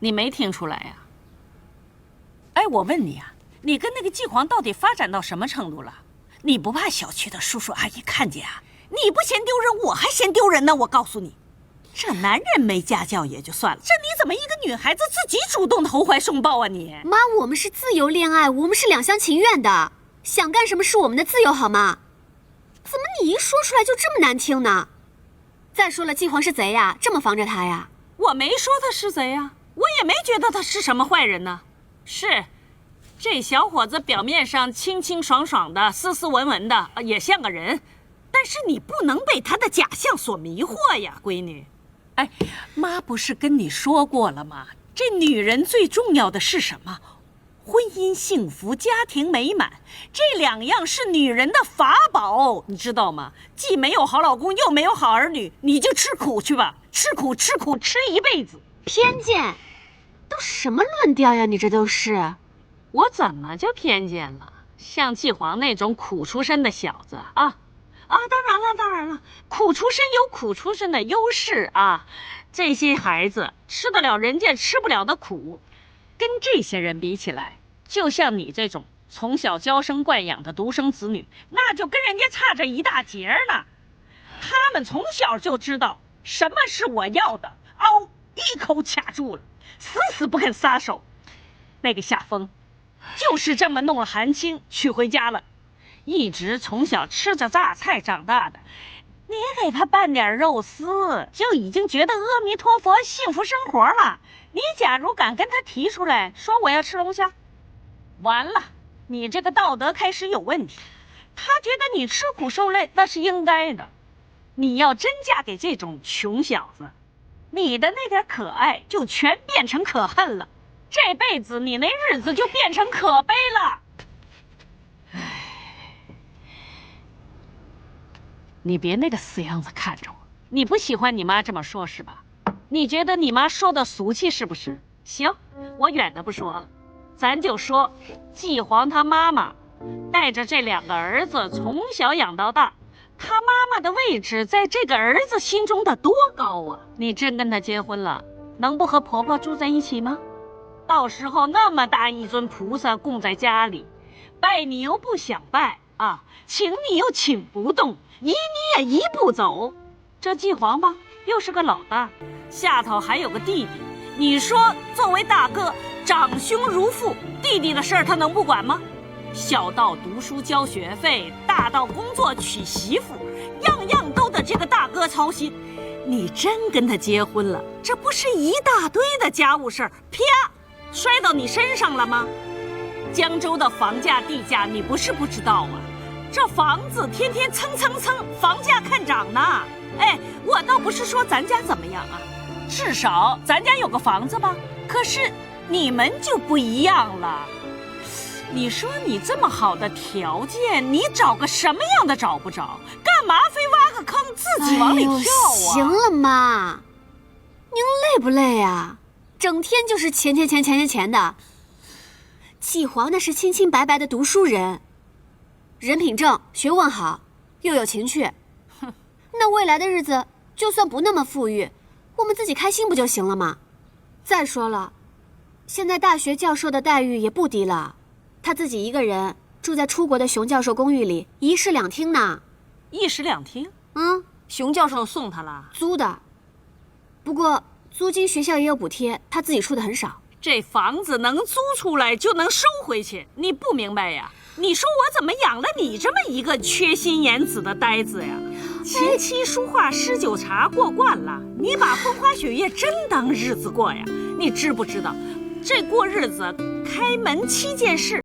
S12: 你没听出来呀？哎，我问你啊，你跟那个季黄到底发展到什么程度了？你不怕小区的叔叔阿姨看见啊？你不嫌丢人，我还嫌丢人呢！我告诉你，这男人没家教也就算了，这你怎么一个女孩子自己主动投怀送抱啊你？
S2: 妈，我们是自由恋爱，我们是两厢情愿的，想干什么是我们的自由，好吗？怎么你一说出来就这么难听呢？再说了，季黄是贼呀，这么防着他呀？
S12: 我没说他是贼呀，我也没觉得他是什么坏人呢。是，这小伙子表面上清清爽爽的、斯斯文文的，也像个人。但是你不能被他的假象所迷惑呀，闺女。哎，妈不是跟你说过了吗？这女人最重要的是什么？婚姻幸福，家庭美满，这两样是女人的法宝，你知道吗？既没有好老公，又没有好儿女，你就吃苦去吧，吃苦吃一辈子。
S2: 偏见，都什么论调呀？你这都是。
S12: 我怎么就偏见了？像季黄那种苦出身的小子啊！当然了，苦出身有苦出身的优势啊。这些孩子吃得了人家吃不了的苦，跟这些人比起来，就像你这种从小娇生惯养的独生子女，那就跟人家差着一大截呢。他们从小就知道什么是我要的，一口卡住了，死不肯撒手。那个夏风，就是这么弄了韩青娶回家了。一直从小吃着榨菜长大的，你给他拌点肉丝，就已经觉得阿弥陀佛幸福生活了。你假如敢跟他提出来说我要吃龙虾，完了，你这个道德开始有问题。他觉得你吃苦受累那是应该的。你要真嫁给这种穷小子，你的那点可爱就全变成可恨了，这辈子你那日子就变成可悲了。你别那个死样子看着我，你不喜欢你妈这么说是吧？你觉得你妈说的俗气是不是？行，我远的不说了，咱就说季黄他妈妈带着这两个儿子从小养到大，他妈妈的位置在这个儿子心中的多高啊！你真跟他结婚了，能不和婆婆住在一起吗？到时候那么大一尊菩萨供在家里，拜你又不想拜啊，请你又请不动，移你也移不走。这季黄吧，又是个老大，下头还有个弟弟。你说作为大哥，长兄如父，弟弟的事儿他能不管吗？小到读书交学费，大到工作娶媳妇，样样都得这个大哥操心。你真跟他结婚了，这不是一大堆的家务事儿，啪，摔到你身上了吗？
S15: 江州的房价地价你不是不知道啊，这房子天天蹭蹭蹭，房价看涨呢。哎，我倒不是说咱家怎么样啊，至少咱家有个房子吧。可是你们就不一样了。你说你这么好的条件，你找个什么样的找不着？干嘛非挖个坑自己往里跳啊？
S2: 行了妈，您累不累啊？整天就是钱的。季皇那是清清白白的读书人，人品正，学问好，又有情趣。哼，那未来的日子就算不那么富裕，我们自己开心不就行了吗？再说了，现在大学教授的待遇也不低了。他自己一个人住在出国的熊教授公寓里，1室2厅呢。
S15: 1室2厅？
S2: 嗯，
S15: 熊教授送他了，
S2: 租的。不过租金学校也有补贴，他自己出的很少。
S15: 这房子能租出来就能收回去，你不明白呀？你说我怎么养了你这么一个缺心眼子的呆子呀？琴棋书画诗酒茶过惯了，你把风花雪月真当日子过呀？你知不知道，这过日子开门7件事。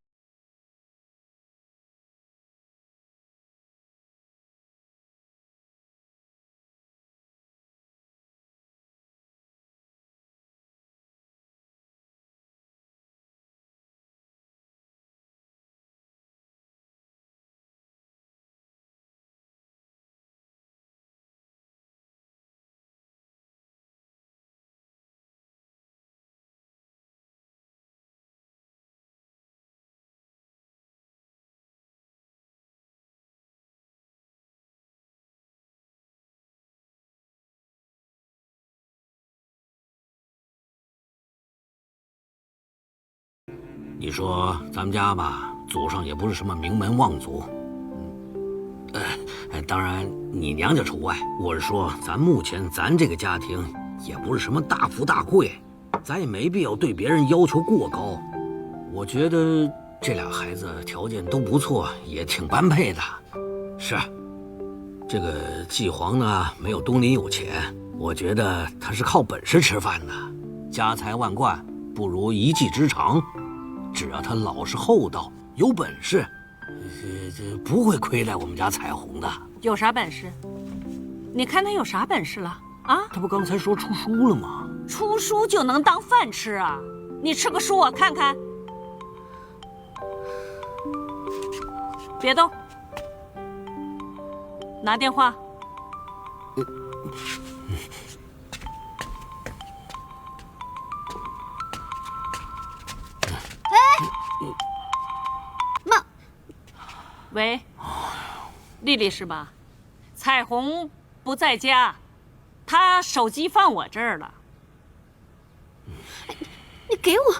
S11: 你说咱们家吧，祖上也不是什么名门望族，当然你娘家除外。我是说，目前咱这个家庭也不是什么大富大贵，咱也没必要对别人要求过高。我觉得这俩孩子条件都不错，也挺般配的。是，这个季皇呢，没有东林有钱，我觉得他是靠本事吃饭的，家财万贯不如一技之长。只要他老实厚道，有本事，这不会亏待我们家彩虹的。
S15: 有啥本事？你看他有啥本事了啊？
S11: 他不刚才说出书了吗？
S15: 出书就能当饭吃啊？你吃个书我看看。别动，拿电话。喂，丽丽是吧？彩虹不在家，她手机放我这儿了。
S2: 你给我，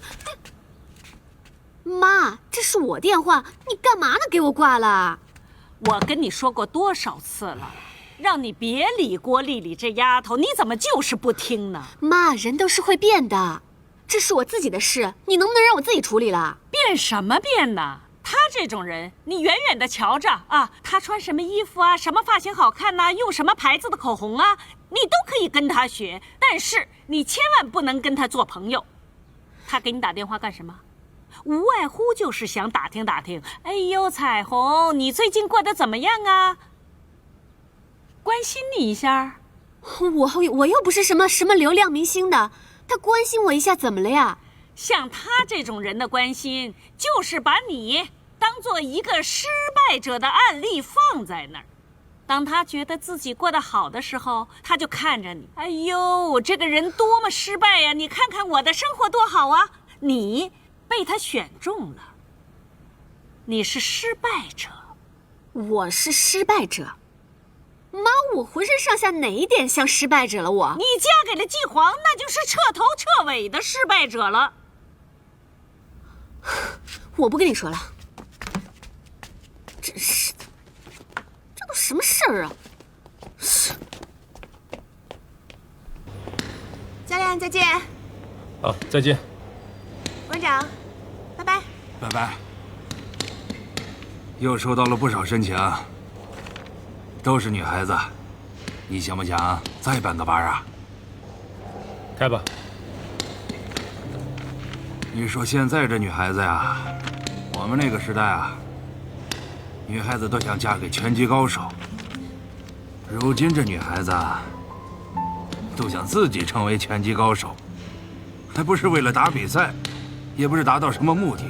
S2: 妈，这是我电话，你干嘛呢？给我挂了。
S15: 我跟你说过多少次了，让你别理郭丽丽这丫头，你怎么就是不听呢？
S2: 妈，人都是会变的，这是我自己的事，你能不能让我自己处理了？
S15: 变什么变呢？他这种人，你远远的瞧着啊，他穿什么衣服啊，什么发型好看呐，用什么牌子的口红啊，你都可以跟他学，但是你千万不能跟他做朋友。他给你打电话干什么？无外乎就是想打听打听，哎呦，彩虹，你最近过得怎么样啊？关心你一下。
S2: 我又不是什么流量明星的，他关心我一下怎么了呀？
S15: 像他这种人的关心，就是把你当做一个失败者的案例放在那儿。当他觉得自己过得好的时候，他就看着你，哎呦，这个人多么失败呀！你看看我的生活多好啊！你被他选中了，你是失败者。
S2: 我是失败者？妈，我浑身上下哪一点像失败者了？我？
S15: 你嫁给了季皇，那就是彻头彻尾的失败者了。
S2: 我不跟你说了，真是的，这都什么事儿啊！
S9: 教练再见。
S1: 好，再见。
S9: 馆长，拜拜。
S8: 拜拜。又收到了不少申请，都是女孩子，你想不想再办个班啊？
S1: 开吧。
S8: 你说现在这女孩子呀，我们那个时代啊，女孩子都想嫁给拳击高手。如今这女孩子都想自己成为拳击高手，还不是为了打比赛，也不是达到什么目的。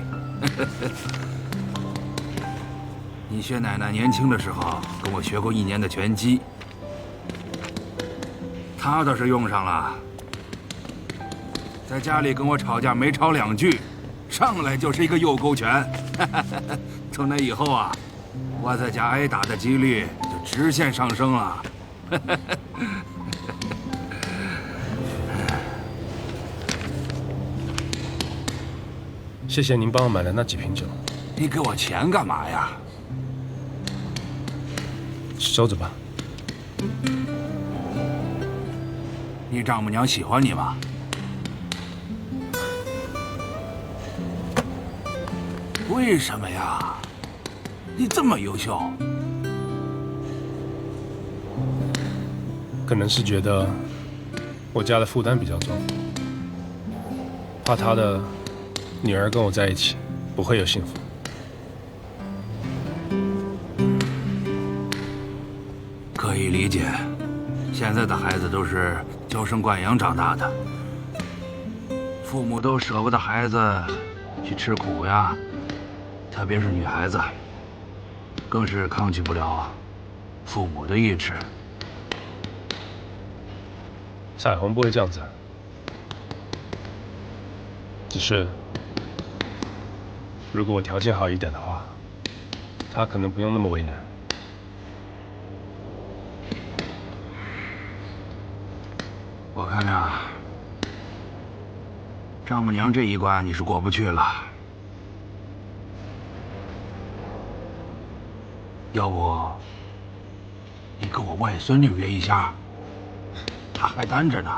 S8: 你薛奶奶年轻的时候跟我学过1年的拳击，她倒是用上了。在家里跟我吵架没吵2句，上来就是一个右勾拳。从那以后啊，我在家挨打的几率就直线上升了。
S1: 谢谢您帮我买了那几瓶酒。
S8: 你给我钱干嘛呀？
S1: 收着吧。
S8: 你丈母娘喜欢你吗？为什么呀？你这么优秀。
S1: 可能是觉得我家的负担比较重，怕他的女儿跟我在一起不会有幸福。
S8: 可以理解，现在的孩子都是娇生惯养长大的，父母都舍不得孩子去吃苦呀，特别是女孩子，更是抗拒不了父母的意志。
S1: 彩虹不会这样子，只是如果我条件好一点的话，他可能不用那么为难。
S8: 我看呀，丈母娘这一关你是过不去了。要不，你跟我外孙女约一下，她还单着呢。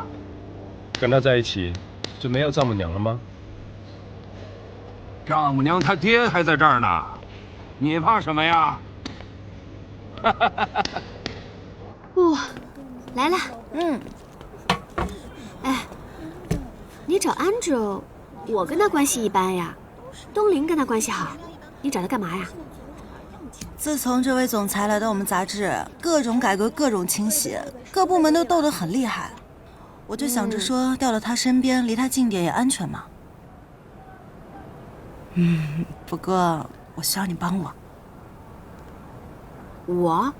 S1: 跟他在一起就没有丈母娘了吗？
S8: 丈母娘她爹还在这儿呢，你怕什么呀？
S2: 哇，来了。哎，你找 Andrew， 我跟他关系一般呀。东林跟他关系好，你找他干嘛呀？
S6: 自从这位总裁来到我们杂志，各种改革，各种清洗，各部门都斗得很厉害。我就想着说，调到他身边，离他近点也安全嘛。不过我需要你帮我。
S2: 我？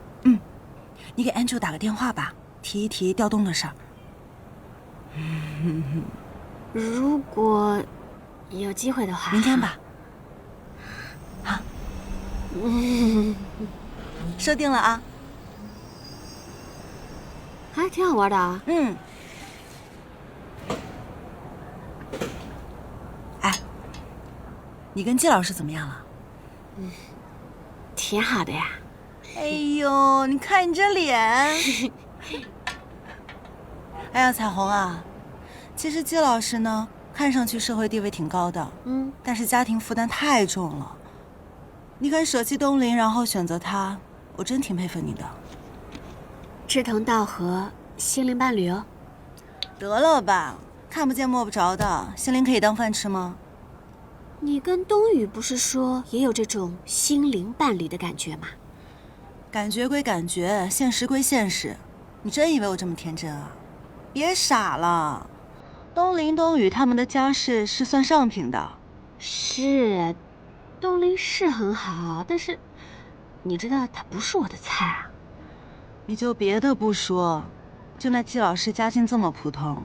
S6: 你给 Andrew 打个电话吧，提一提调动的事儿。
S2: 如果有机会的话，
S6: 明天吧。好，说定了啊。
S2: 还挺好玩的啊。
S6: 哎，你跟季老师怎么样了？
S2: 挺好的呀。
S6: 哎呦，你看你这脸。哎呀，彩虹啊，其实季老师呢，看上去社会地位挺高的，但是家庭负担太重了。你敢舍弃东林，然后选择他，我真挺佩服你的。
S2: 志同道合，心灵伴侣哦。
S6: 得了吧，看不见摸不着的，心灵可以当饭吃吗？
S2: 你跟冬雨不是说也有这种心灵伴侣的感觉吗？
S6: 感觉归感觉，现实归现实。你真以为我这么天真啊？别傻了，东林、冬雨他们的家世是算上品的。
S2: 是，东林是很好，但是你知道他不是我的菜啊。
S6: 你就别的不说，就那季老师家境这么普通，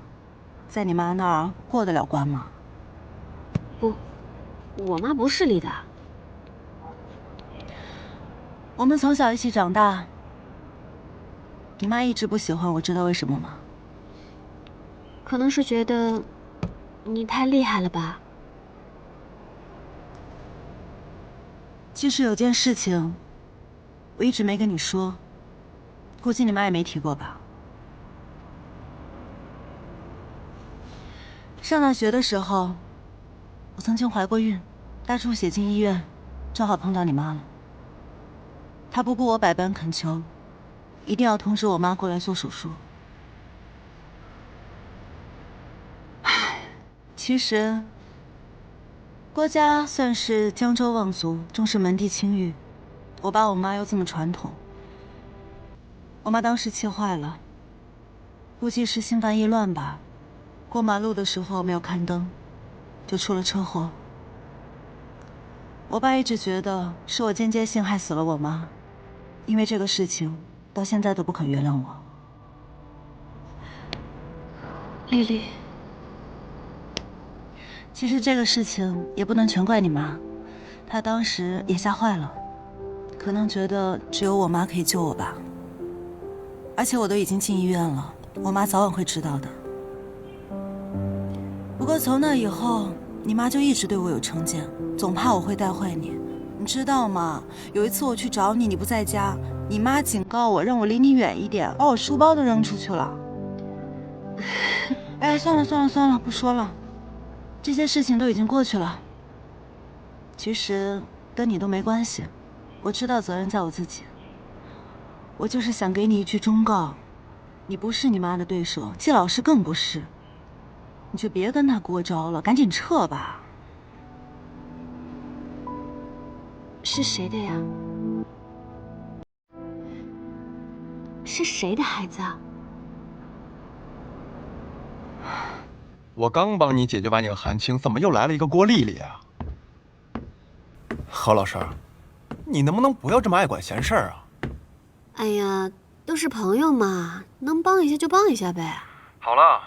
S6: 在你妈那儿过得了关吗？
S2: 不，我妈不势利的。
S6: 我们从小一起长大，你妈一直不喜欢我，知道为什么吗？
S2: 可能是觉得你太厉害了吧。
S6: 其实有件事情，我一直没跟你说，估计你妈也没提过吧。上大学的时候，我曾经怀过孕，大出血进医院，正好碰到你妈了。她不顾我百般恳求，一定要通知我妈过来做手术。其实郭家算是江州望族，重视门第清誉。我爸我妈又这么传统，我妈当时气坏了，估计是心烦意乱吧。过马路的时候没有看灯，就出了车祸。我爸一直觉得是我间接性害死了我妈，因为这个事情到现在都不肯原谅我。
S2: 丽丽，
S6: 其实这个事情也不能全怪你妈，她当时也吓坏了，可能觉得只有我妈可以救我吧。而且我都已经进医院了，我妈早晚会知道的。不过从那以后，你妈就一直对我有成见，总怕我会带坏你。你知道吗？有一次我去找你，你不在家，你妈警告我，让我离你远一点，把我书包都扔出去了。哎，算了，不说了，这些事情都已经过去了。其实跟你都没关系，我知道责任在我自己。我就是想给你一句忠告，你不是你妈的对手，季老师更不是，你就别跟他过招了，赶紧撤吧。
S2: 是谁的呀？是谁的孩子啊？
S14: 我刚帮你解决完那个韩青，怎么又来了一个郭丽丽啊？何老师，你能不能不要这么爱管闲事儿啊？
S2: 哎呀，都是朋友嘛，能帮一下就帮一下呗。
S14: 好了，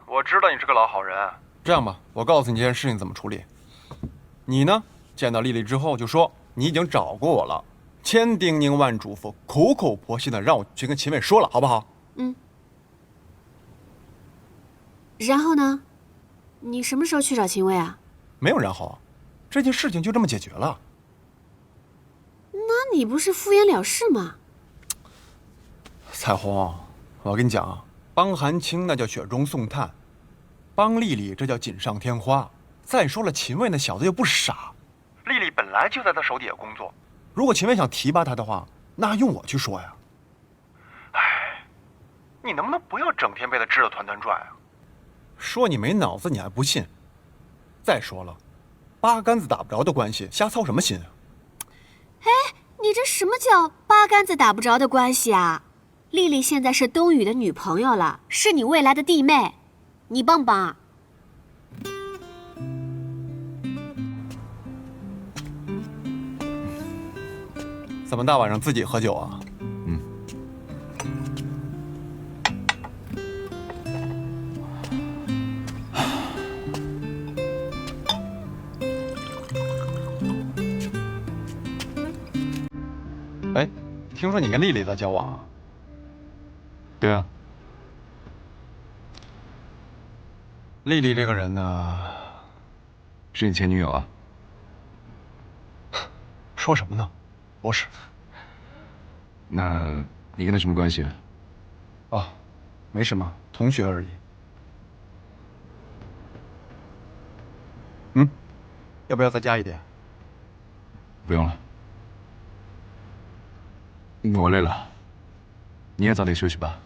S14: 我知道你是个老好人。这样吧，我告诉你这件事情怎么处理。你呢，见到丽丽之后就说你已经找过我了，千叮咛万嘱咐，苦口婆心的让我去跟秦伟说了，好不好？
S2: 嗯。然后呢？你什么时候去找秦伟啊？
S14: 没有然后，这件事情就这么解决了。
S2: 那你不是敷衍了事吗？
S14: 彩虹，我跟你讲啊，帮韩青那叫雪中送炭，帮丽丽这叫锦上添花。再说了，秦卫那小子又不傻，丽丽本来就在他手底下工作，如果秦卫想提拔他的话，那还用我去说呀？哎，你能不能不要整天被他支得团团转啊？说你没脑子，你还不信？再说了，八竿子打不着的关系，瞎操什么心啊？
S2: 哎，你这什么叫八竿子打不着的关系啊？丽丽现在是东宇的女朋友了，是你未来的弟妹，你帮不帮啊？
S14: 怎么大晚上自己喝酒啊？哎，听说你跟丽丽在交往啊？
S13: 对啊。
S14: 丽丽这个人呢，
S13: 是你前女友啊？
S14: 说什么呢？不是。
S13: 那你跟她什么关系？
S14: 哦，没什么，同学而已。嗯，要不要再加一点？
S13: 不用了。我累了，你也早点休息吧。